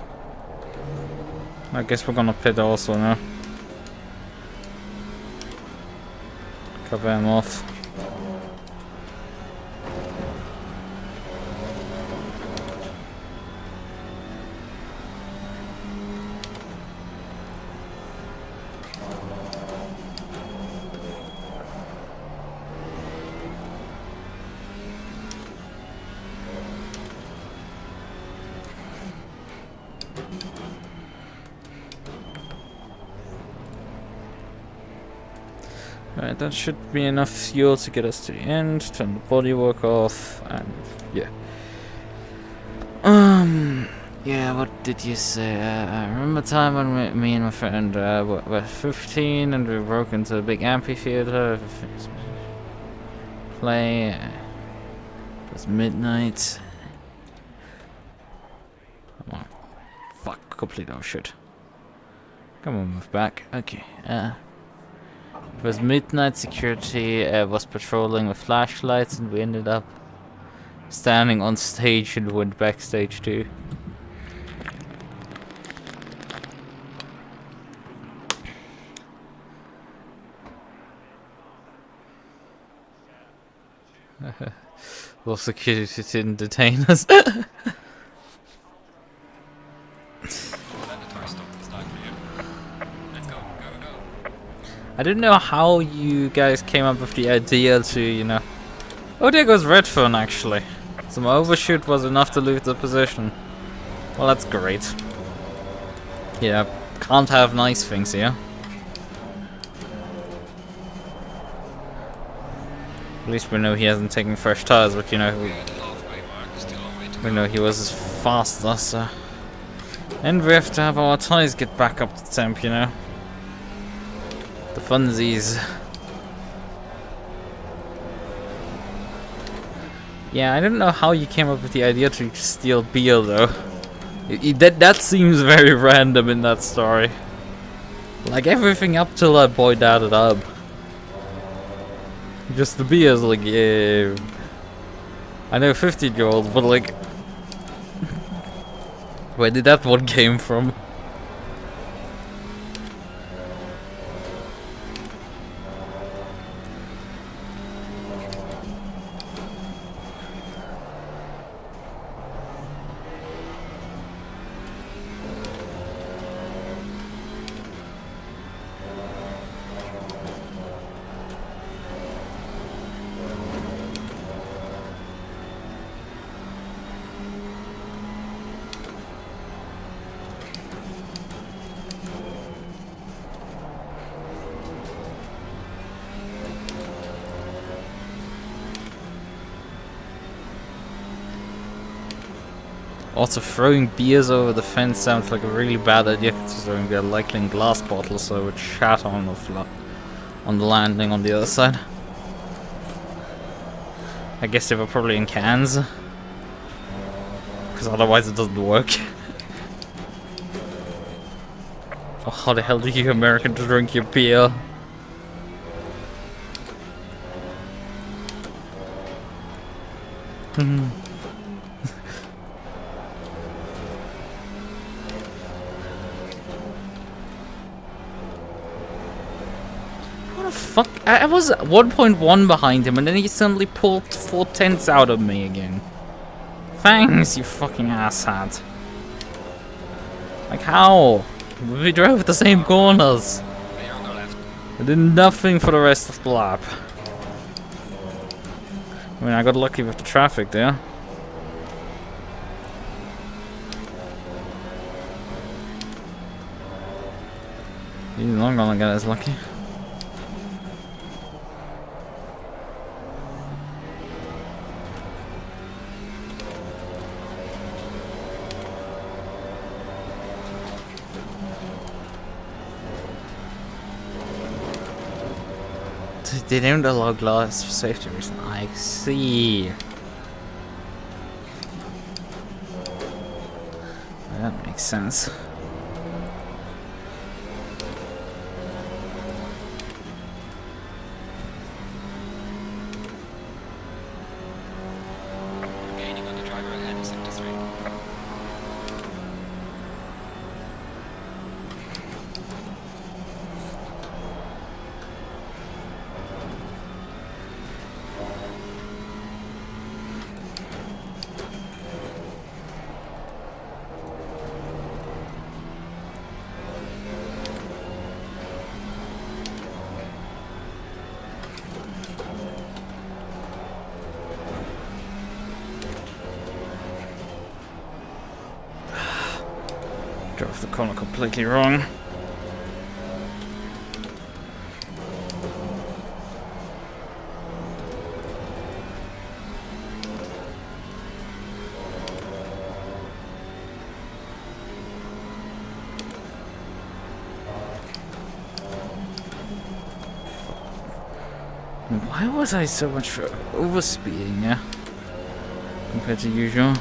I guess we're gonna pit also now. Cover him off. Right, that should be enough fuel to get us to the end. Turn the bodywork off, and yeah. Yeah, what did you say? I remember a time when me and my friend were 15 and we broke into a big amphitheater. Play. It was midnight. Come on. Fuck, complete oh shit. Come on, move back. Okay, it was midnight, security was patrolling with flashlights and we ended up standing on stage and went backstage too. Well, security didn't detain us. Mandatory stop is not clear. Let's go, go, go. I didn't know how you guys came up with the idea to, you know... Oh, there goes Redfern, actually. Some overshoot was enough to lose the position. Well, that's great. Yeah, can't have nice things here. At least we know he hasn't taken fresh tires, but you know, we know he was faster, so... And we have to have our tires get back up to temp, you know. The funsies. Yeah, I don't know how you came up with the idea to steal beer, though. That seems very random in that story. Like, everything up till that boy added up. Just the beers, like, yeah. I know 50-year-olds, but like... Where did that one came from? Also, throwing beers over the fence sounds like a really bad idea, considering they're likely in glass bottles, so it would shatter on the landing on the other side. I guess they were probably in cans, because otherwise it doesn't work. Oh, how the hell do you Americans drink your beer? Fuck, I was 1.1 behind him and then he suddenly pulled 4/10 out of me again. Thanks, you fucking asshat. Like, how? We drove the same corners. You're on the left. I did nothing for the rest of the lap. I mean, I got lucky with the traffic there. He's not gonna get as lucky. They don't allow glass for safety reasons. I see. That makes sense. Gaining on the driver ahead in sector 3. Drove the corner completely wrong. Why was I so much for overspeeding, yeah? Compared to usual.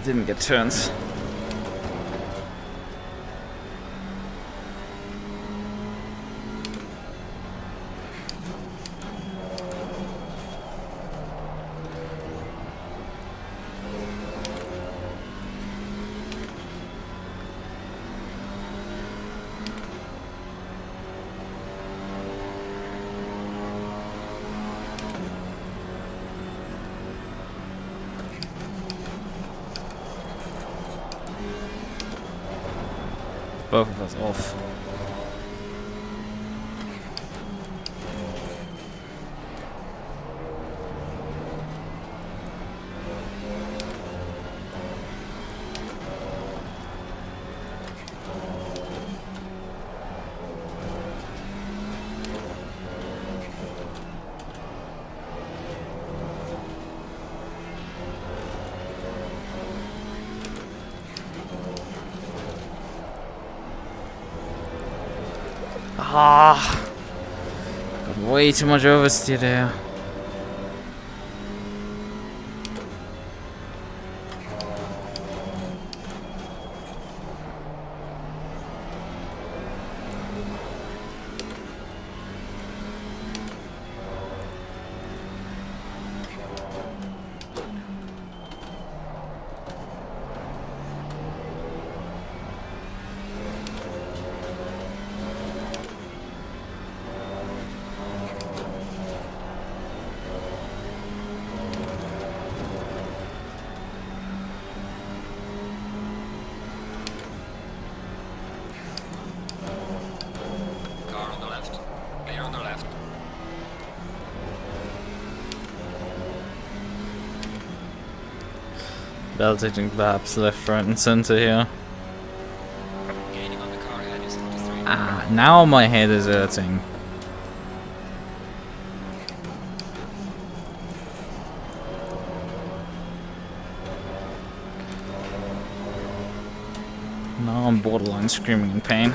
didn't get turns. Both of us off. Ah, got way too much oversteer there. Car on the left. Clear on the left. Validating perhaps left, right and center here. Gaining on the car ahead is 53. Ah, now my head is hurting. Now I'm borderline screaming in pain.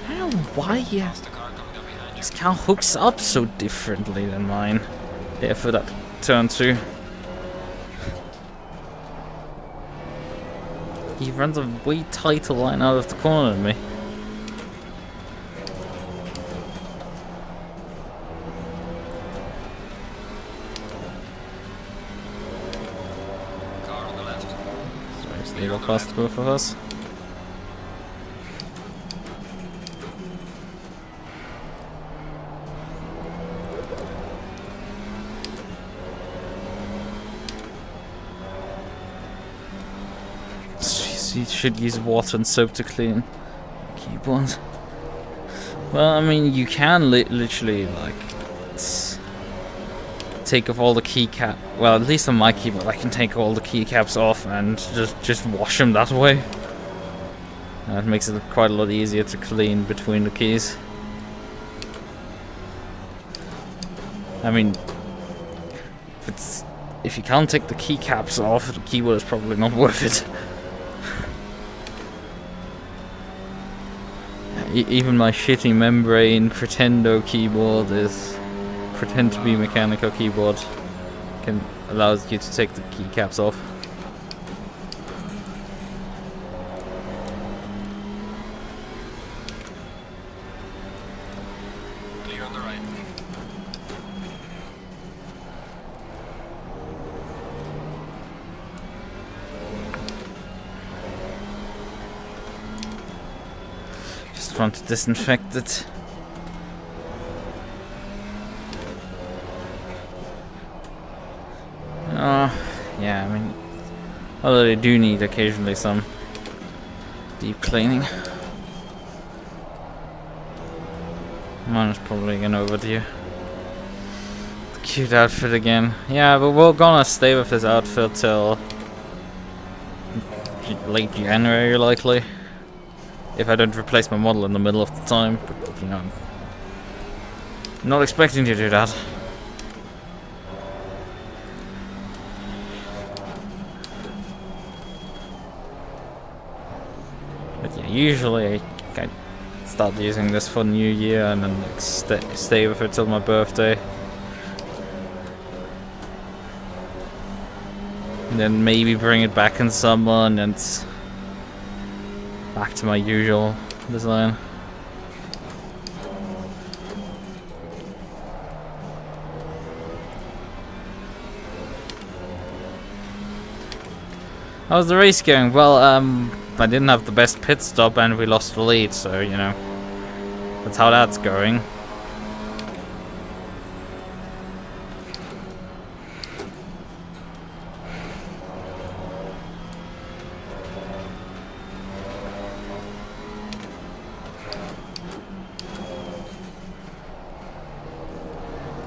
I don't know why Lost the car coming up behind you. this car hooks up so differently than mine. Yeah, for that turn 2. He runs a way tighter line out of the corner than me. Car on the left. Sorry, stay real fast, both of us. You should use water and soap to clean keyboard. Well, I mean, you can literally like take off all the keycap. Well, at least on my keyboard, I can take all the keycaps off and just wash them that way. That makes it quite a lot easier to clean between the keys. I mean, if you can't take the keycaps off, the keyboard is probably not worth it. Even my shitty membrane Pretendo keyboard is pretend to be mechanical keyboard allows you to take the keycaps off. Clear on the right. Just want to disinfect it. Yeah, I mean, although they do need occasionally some deep cleaning. Mine is probably an overdue. The cute outfit again. Yeah, but we're gonna stay with this outfit till late January, likely. If I don't replace my model in the middle of the time, but, you know, I'm not expecting to do that. But yeah, usually I start using this for New Year and then like, stay with it till my birthday. And then maybe bring it back in summer and then it's back to my usual design. How's the race going? Well, I didn't have the best pit stop and we lost the lead, so, you know, that's how that's going.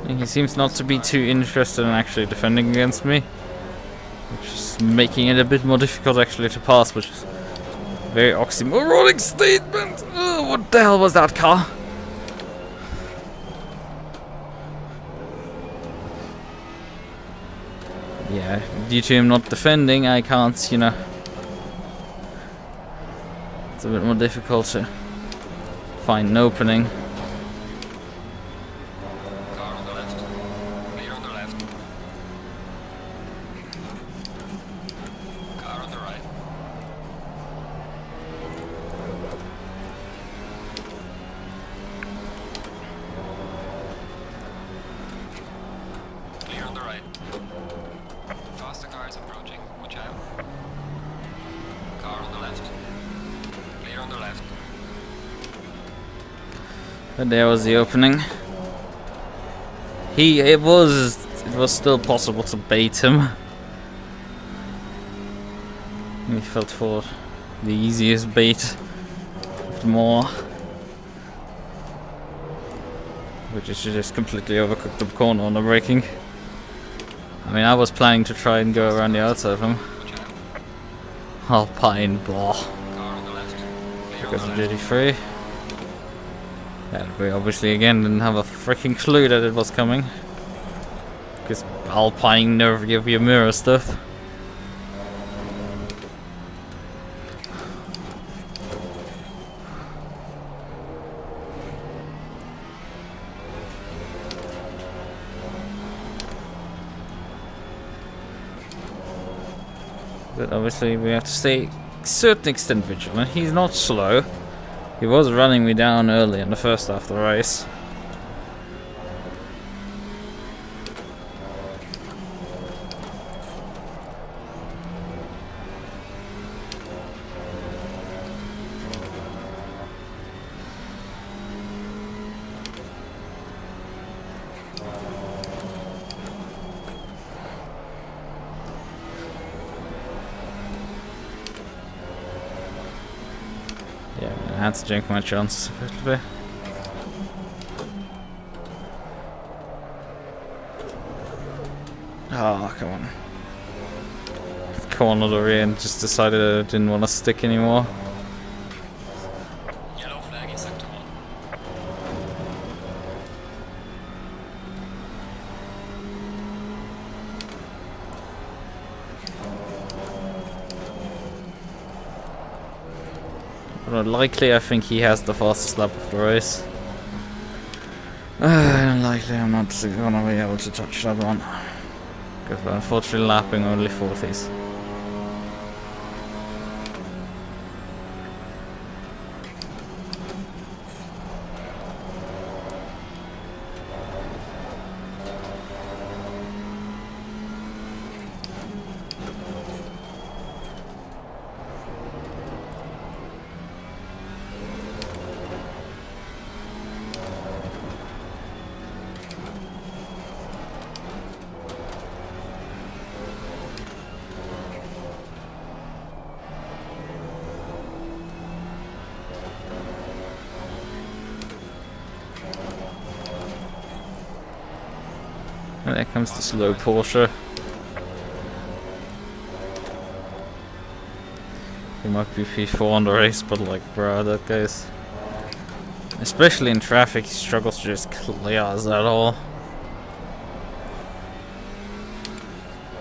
And he seems not to be too interested in actually defending against me, which is making it a bit more difficult actually to pass, which is a very oxymoronic statement. Oh, what the hell was that car? Yeah, due to him not defending, I can't, you know, it's a bit more difficult to find an opening. Car on the left. Clear on the left. Car on the right. Clear on the right. Faster car is approaching. Watch out. Car on the left. Clear on the left. And there was the opening. It was still possible to bait him. He felt for the easiest bait of them all, which is to just completely overcook the corner on the braking. I mean, I was planning to try and go around the outside of him. Watch out. Alpine, blah. Car on the left. Clear on Because the of left. GT3. And we obviously again didn't have a freaking clue that it was coming. Because Alpine never give you mirror stuff. But obviously we have to stay a certain extent vigilant. He's not slow. He was running me down early in the first half of the race. Yeah, I had to drink my chances effectively. Oh, come on. Cornered her in, just decided I didn't want to stick anymore. Yellow flag in sector 1. But likely I think he has the fastest lap of the race. Unlikely I'm not gonna be able to touch that one. Because we're unfortunately lapping only 40s. And there comes the slow Porsche. He might be P4 on the race, but like, bruh, that guy's... Especially in traffic, he struggles to just clear us at all.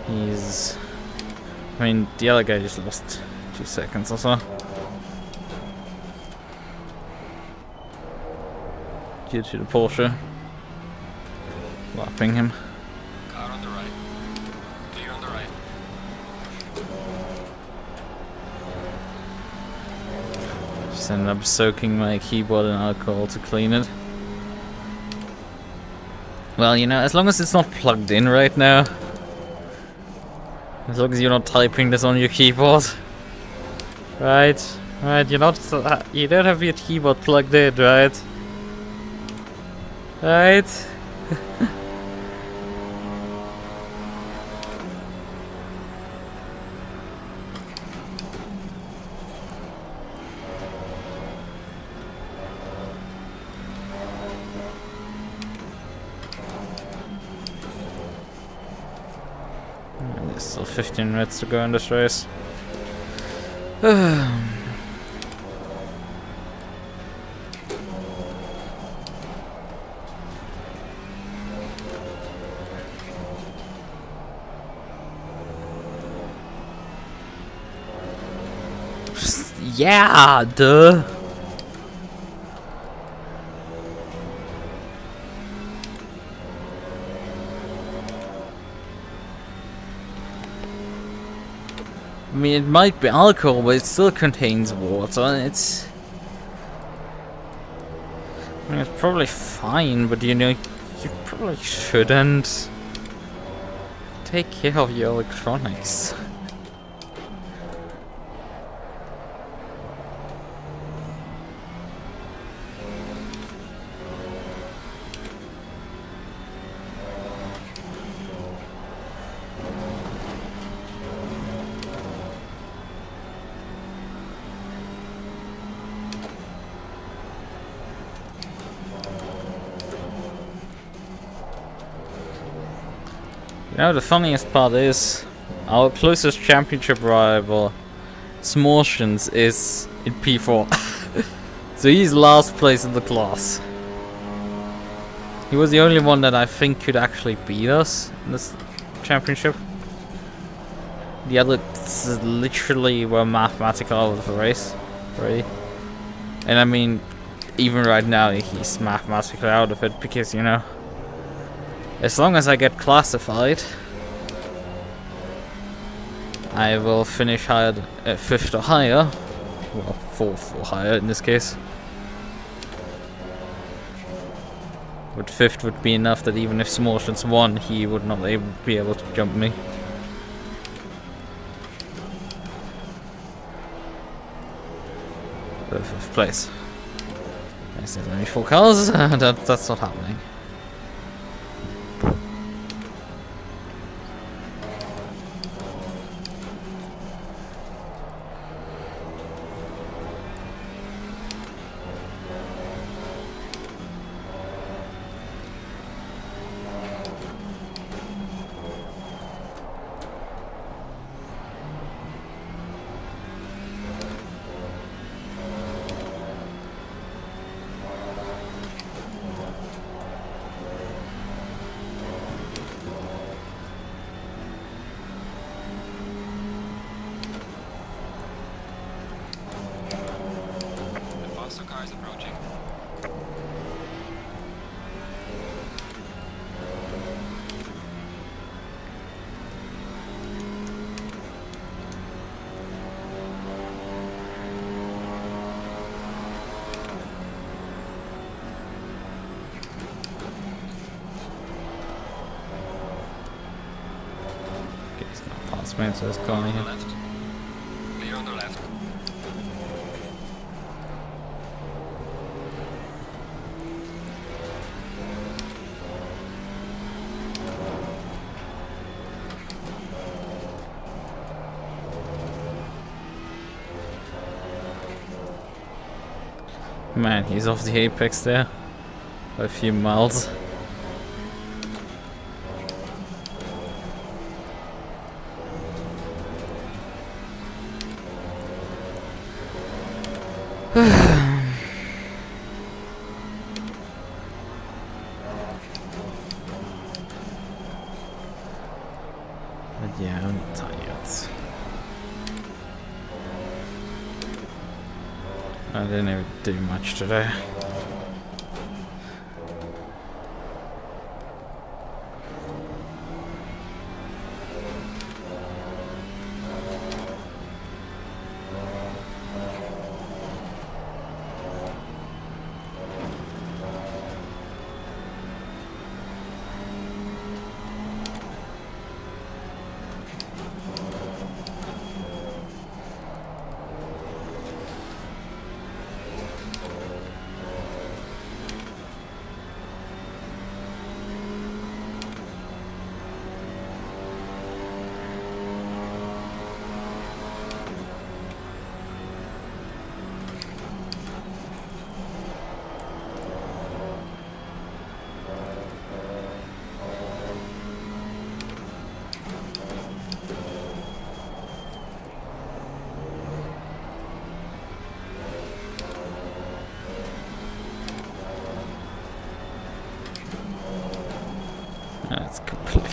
He's... I mean, the other guy just lost 2 seconds or so. due to the Porsche lapping him. Car on the right. Clear on the right. Just ended up soaking my keyboard in alcohol to clean it. Well, you know, as long as it's not plugged in right now, as long as you're not typing this on your keyboard, right? Right, you don't have your keyboard plugged in, right? Right? There's still 15 minutes to go in this race. Yeah, duh. I mean, it might be alcohol, but it still contains water, and it's... I mean, it's probably fine, but you know, you probably shouldn't. Take care of your electronics. You know, the funniest part is, our closest championship rival, Smortions, is in P4. So he's last place in the class. He was the only one that I think could actually beat us in this championship. The others literally were mathematically out of the race already. And I mean, even right now he's mathematically out of it because, you know, as long as I get classified, I will finish higher, 5th or higher. Well, 4th or higher in this case. But 5th would be enough that even if Smortions won, he would not be able to jump me. So 5th place. There's only 4 cars, that's not happening. Car is approaching. Okay, he's gonna pass me, so it's going here. Left. Clear on the left. Man, he's off the apex there by a few miles. But yeah, I'm tired. I didn't even do much today.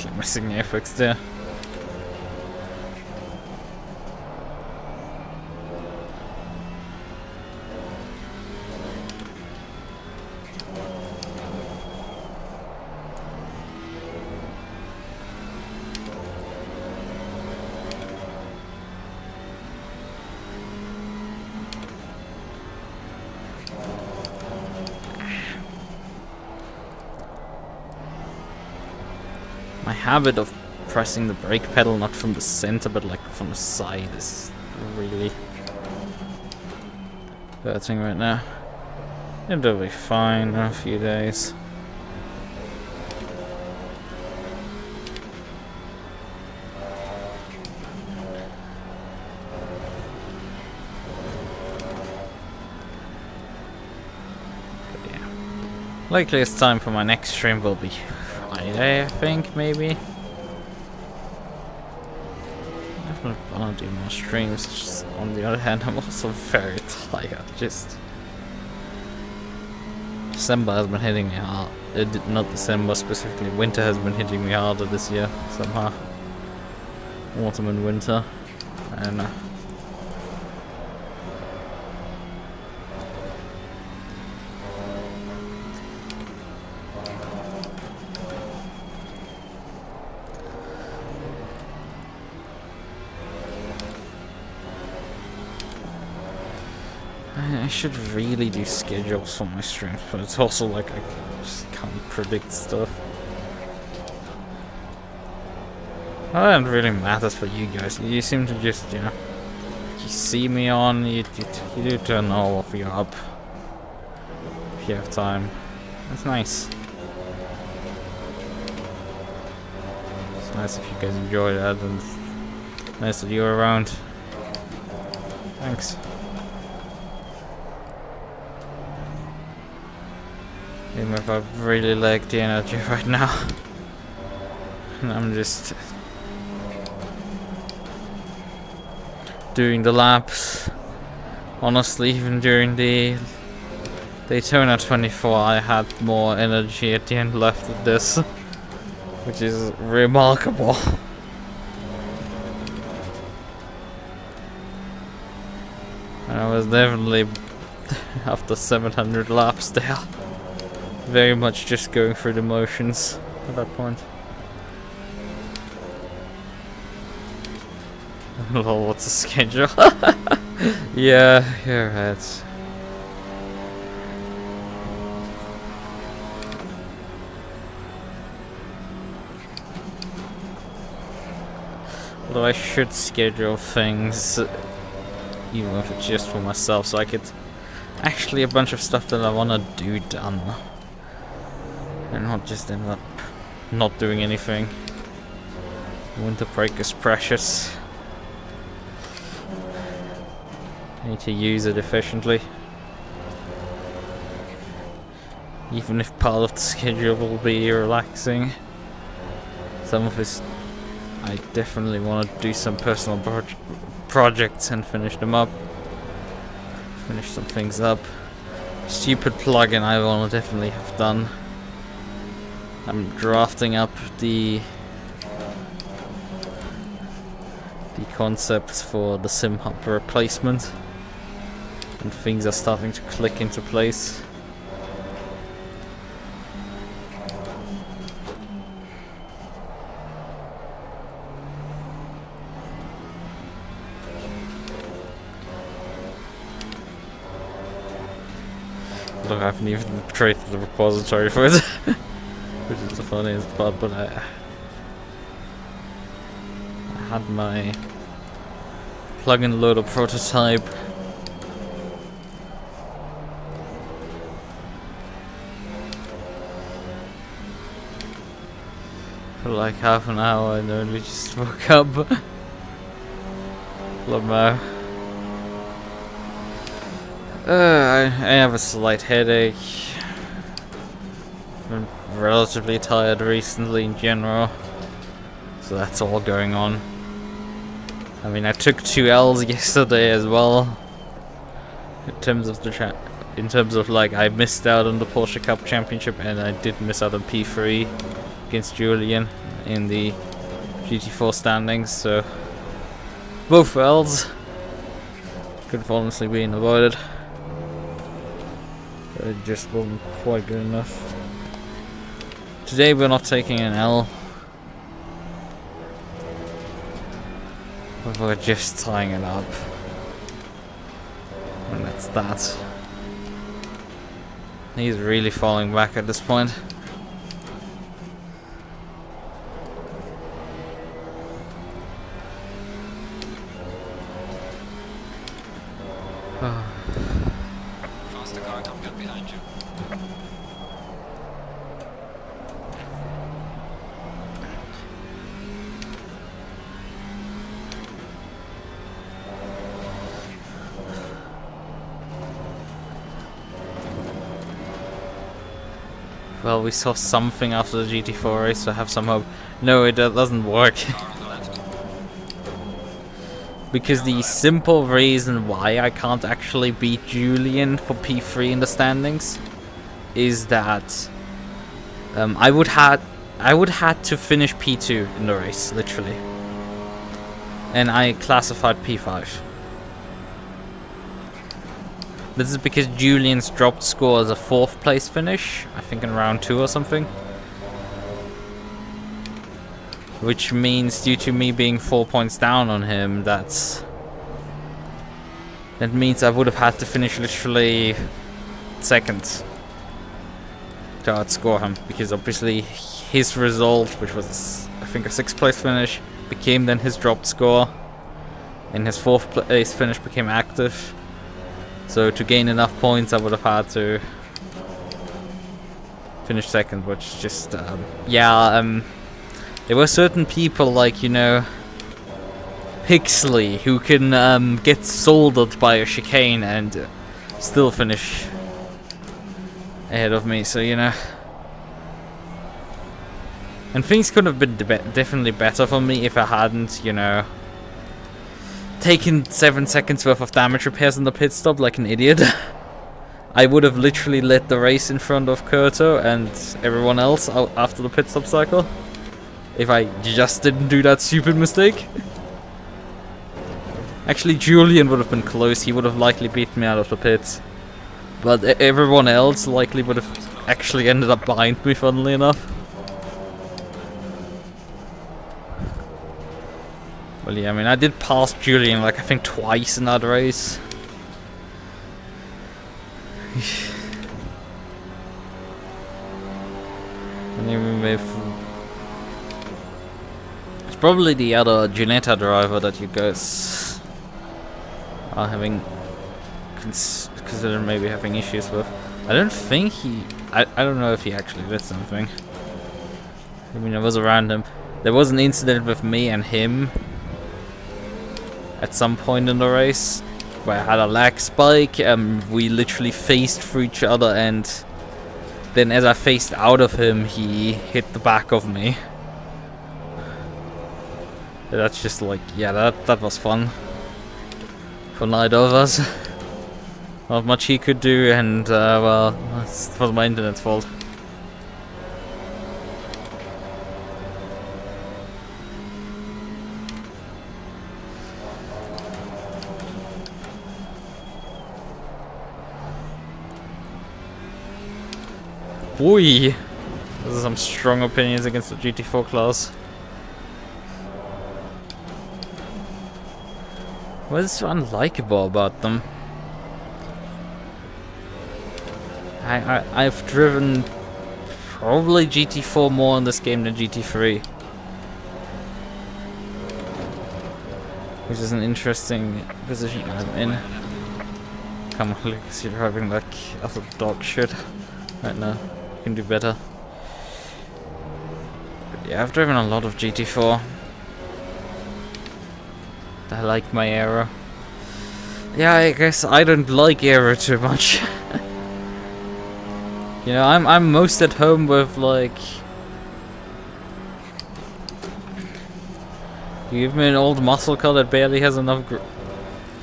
Actually missing the FX there. My habit of pressing the brake pedal not from the center but like from the side is really hurting right now. It'll be fine in a few days. But yeah. Likeliest time for my next stream will be Friday, I think, maybe. I definitely want to do more streams. Just on the other hand, I'm also very tired. Just December has been hitting me hard. Not December specifically. Winter has been hitting me harder this year somehow. Autumn and winter, and I should really do schedules for my streams, but it's also like I just can't predict stuff. Well, that really matters for you guys. You seem to just, you know, you see me on, you do turn all of you up if you have time. That's nice. It's nice if you guys enjoy that, and nice that you're around. Thanks. Even if I've really lacked the energy right now. And I'm just doing the laps. Honestly, even during the Daytona 24, I had more energy at the end left of this, which is remarkable. And I was definitely, after 700 laps there, very much just going through the motions at that point. Lol, what's the schedule? Yeah, you're right. Although I should schedule things, even if it's just for myself, so I could actually a bunch of stuff that I want to do done. And not just end up not doing anything. Winter break is precious. I need to use it efficiently. Even if part of the schedule will be relaxing. Some of this, I definitely want to do some personal projects and finish them up. Finish some things up. Stupid plugin I want to definitely have done. I'm drafting up the concepts for the sim hub replacement, and things are starting to click into place. Look, I haven't even created the repository for it. Which is the funniest part, but I had my plugin loader prototype for like half an hour and only just woke up. Lamau. I have a slight headache. Been relatively tired recently in general, so that's all going on. I mean, I took 2 L's yesterday as well. In terms of like, I missed out on the Porsche Cup Championship, and I did miss out on P3 against Julian. in the GT4 standings, so both L's could have honestly been avoided. But it just wasn't quite good enough. Today we're not taking an L. But we're just tying it up. And that's that. He's really falling back at this point. Faster car coming up behind you. Well, we saw something after the GT4 race, so I have some hope. No, it doesn't work. Car on the left. Because the simple reason why I can't actually beat Julian for P3 in the standings is that I would had to finish P2 in the race, literally, and I classified P5. This is because Julian's dropped score as a 4th place finish, I think in round 2 or something. Which means, due to me being 4 points down on him, that means I would have had to finish literally 2nd to outscore him, because obviously his result, which was I think a 6th place finish, became then his dropped score, and his 4th place finish became active. So to gain enough points, I would have had to finish 2nd, which just there were certain people like, you know, Pixley, who can get soldered by a chicane and still finish ahead of me, so, you know. And things could have been definitely better for me if I hadn't, you know, taken 7 seconds worth of damage repairs in the pit stop like an idiot. I would have literally led the race in front of Kurto and everyone else out after the pit stop cycle if I just didn't do that stupid mistake. Actually, Julian would have been close. He would have likely beaten me out of the pits. But everyone else likely would have actually ended up behind me, funnily enough. Well, yeah, I mean, I did pass Julian, like, I think twice in that race. And even with... It's probably the other Ginetta driver that you guys are having... consider maybe having issues with. I don't think he... I don't know if he actually did something. I mean, I was around him. There was an incident with me and him at some point in the race where I had a lag spike. We literally faced through each other, and then as I faced out of him, he hit the back of me. That's just like, yeah, that was fun for neither of us. Not much he could do, and well, it was my internet's fault. Oi! Those are some strong opinions against the GT4 class. What is so unlikable about them? I've driven probably GT4 more in this game than GT3. Which is an interesting position I'm in. Come on, Lucas, you're driving like utter dog shit right now. You can do better. But yeah, I've driven a lot of GT4. I like my aero. Yeah, I guess I don't like aero too much. You know, I'm most at home with, like... You give me an old muscle car that barely has enough grip.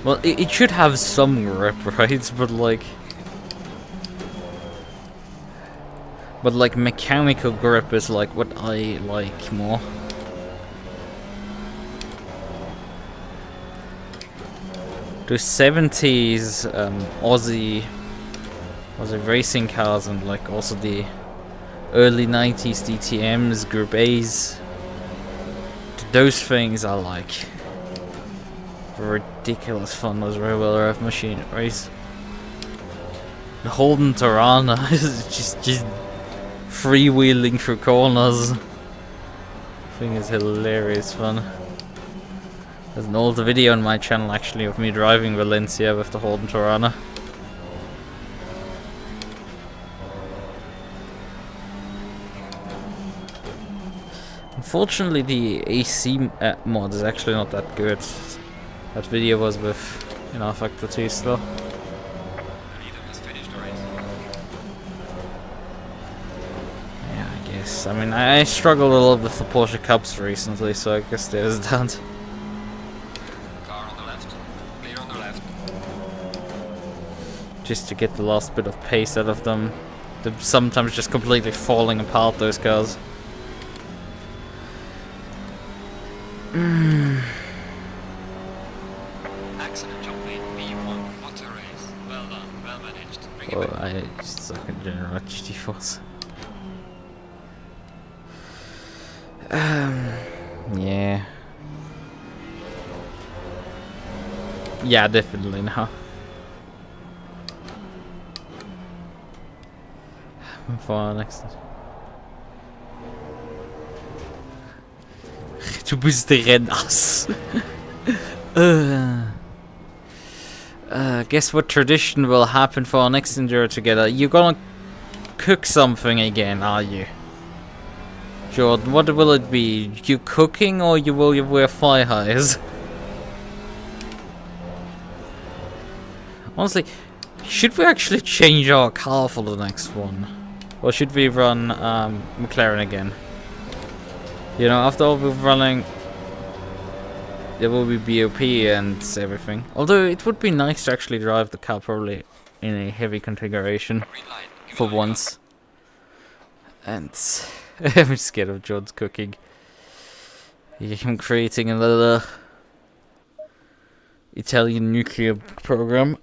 Well, it should have some grip, right? But like mechanical grip is like what I like more. those 70s Aussie racing cars, and like also the early 90s DTMs, Group A's. Those things are like ridiculous fun. Those rear-wheel drive machineries. The Holden Tirana is just freewheeling through corners. I think it's hilarious fun. There's an old video on my channel actually of me driving Valencia with the Holden Tirana. Unfortunately, the AC mod is actually not that good. That video was with Factor 2 still. Yeah, I guess. I mean, I struggled a lot with the Porsche Cups recently, so I guess there's that. Car on the left. Clear on the left. Just to get the last bit of pace out of them. They're sometimes just completely falling apart, those cars. Excellent job, mate. B1. What a race. Well done. Well managed. Bring it Well, back. I just suck in general at GT4s. Yeah. Yeah, definitely now. For next. Du bist der Rennass. Guess what tradition will happen for our next enduro together? You're gonna cook something again, are you? Jordan, what will it be? You cooking or you wear fire highs? Honestly, should we actually change our car for the next one? Or should we run McLaren again? You know, after all we're running, there will be BOP and everything. Although it would be nice to actually drive the car probably in a heavy configuration Green light. Give for me the once. And I'm scared of John's cooking. I'm creating a little Italian nuclear program.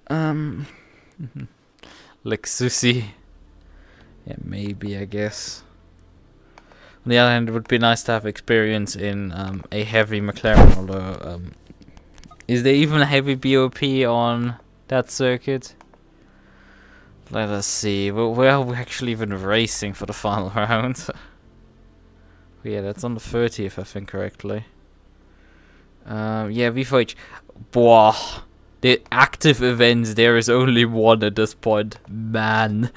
Like Susie. Yeah, maybe, I guess. On the other hand, it would be nice to have experience in a heavy McLaren, although is there even a heavy BOP on that circuit? Let us see. Where are we actually even racing for the final round? Yeah, that's on the 30th, if I think correctly. Yeah, V4H. Boah. The active events, there is only one at this point. Man.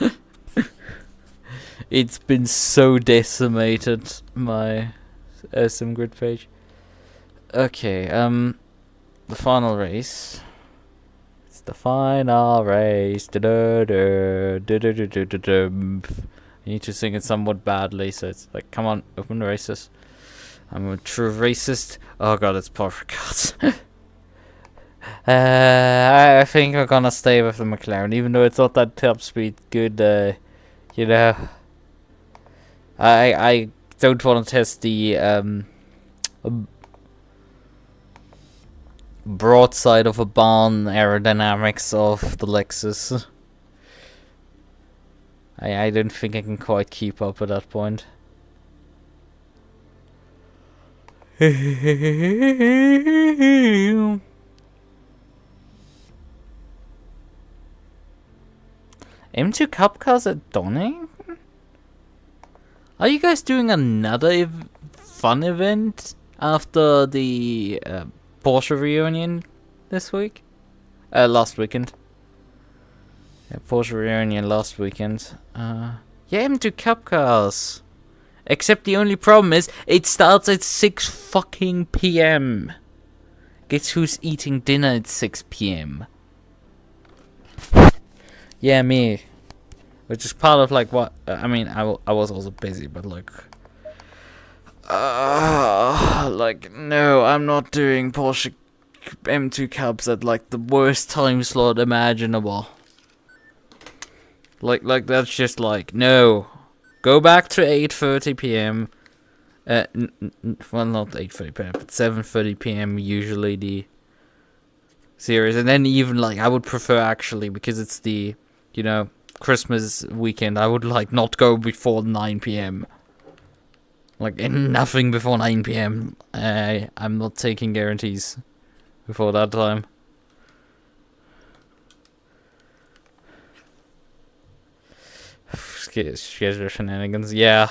It's been so decimated, my SM grid page. Okay, the final race. It's the final race. I need to sing it somewhat badly, so it's like, come on, open the races. I'm a true racist. Oh god, it's perfect cards. I think we're gonna stay with the McLaren, even though it's not that top speed good, you know. I don't want to test the broadside of a barn aerodynamics of the Lexus. I don't think I can quite keep up at that point. M2 Cup cars at Donning? Are you guys doing another fun event after the Porsche reunion this week? Last weekend. Yeah, Porsche reunion last weekend. Yeah, M2 Cup cars. Except the only problem is, it starts at 6 fucking PM. Guess who's eating dinner at 6 PM? Yeah, me. Which is part of like what I mean. I was also busy, but like no, I'm not doing Porsche M2 Cups at like the worst time slot imaginable. Like that's just like no. Go back to 8:30 PM. Well, not 8:30 PM, but 7:30 PM. Usually the Serious. And then even, like, I would prefer, actually, because it's the, you know, Christmas weekend, I would, like, not go before 9 p.m. Like, nothing before 9 p.m. I'm not taking guarantees before that time. Schedule shenanigans, yeah.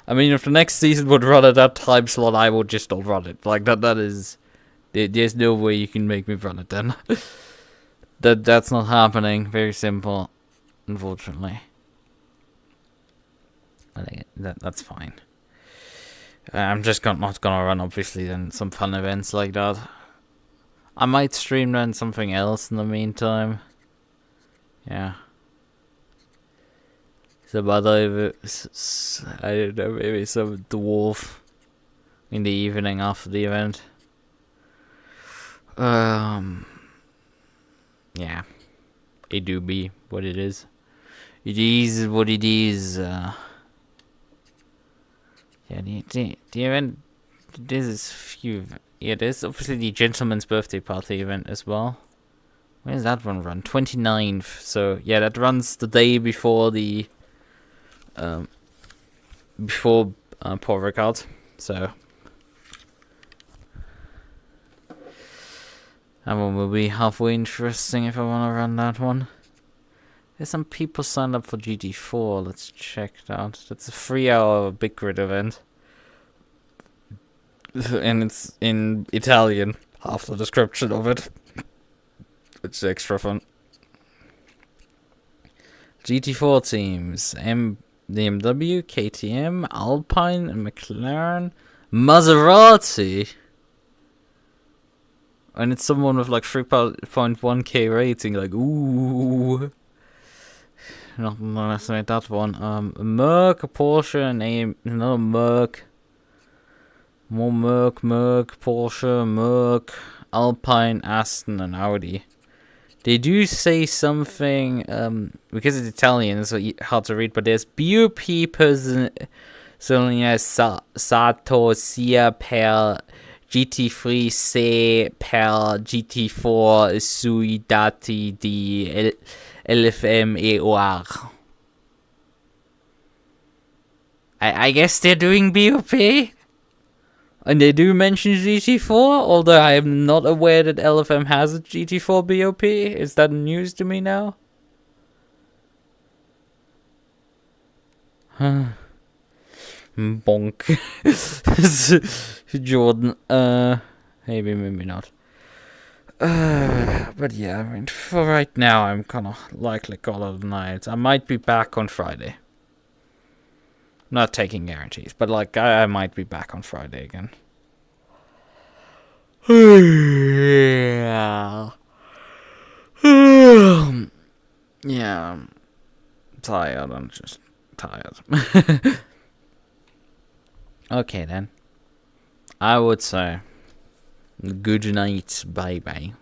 I mean, if the next season would run at that time slot, I would just not run it. Like, that is... There's no way you can make me run it then. That's not happening. Very simple, unfortunately. I think that's fine. I'm just not gonna run, obviously, then some fun events like that. I might stream then something else in the meantime. Yeah. Some other, I don't know, maybe some dwarf in the evening after the event. Yeah. It do be what it is. It is what it is. Yeah, the event. There's few. Yeah, there's obviously the gentleman's birthday party event as well. Where's that one run? 29th. So yeah, that runs the day before the Paul Ricard. So that one will be halfway interesting if I want to run that one. There's some people signed up for GT4. Let's check it out. That's a 3-hour big grid event. And it's in Italian. Half the description of it. It's extra fun. GT4 teams. BMW, KTM, Alpine, and McLaren. Maserati! And it's someone with like 3.1k rating. Like, ooh. Not underestimate that one. Merc, a Porsche, and another Merc. More Merc, Porsche, Merc, Alpine, Aston, and Audi. They do say something, because it's Italian, it's hard to read, but there's BOP personally as Sato sia per GT3 per GT4 sui dati di LFM EOR. I guess they're doing BOP? And they do mention GT4, although I am not aware that LFM has a GT4 BOP. Is that news to me now? Bonk. Jordan. Maybe not. But yeah, I mean, for right now, I'm gonna likely call it a night. I might be back on Friday. Not taking guarantees, but like I might be back on Friday again. Yeah. Yeah, I'm tired. I'm just tired. Okay then. I would say good night. Bye bye.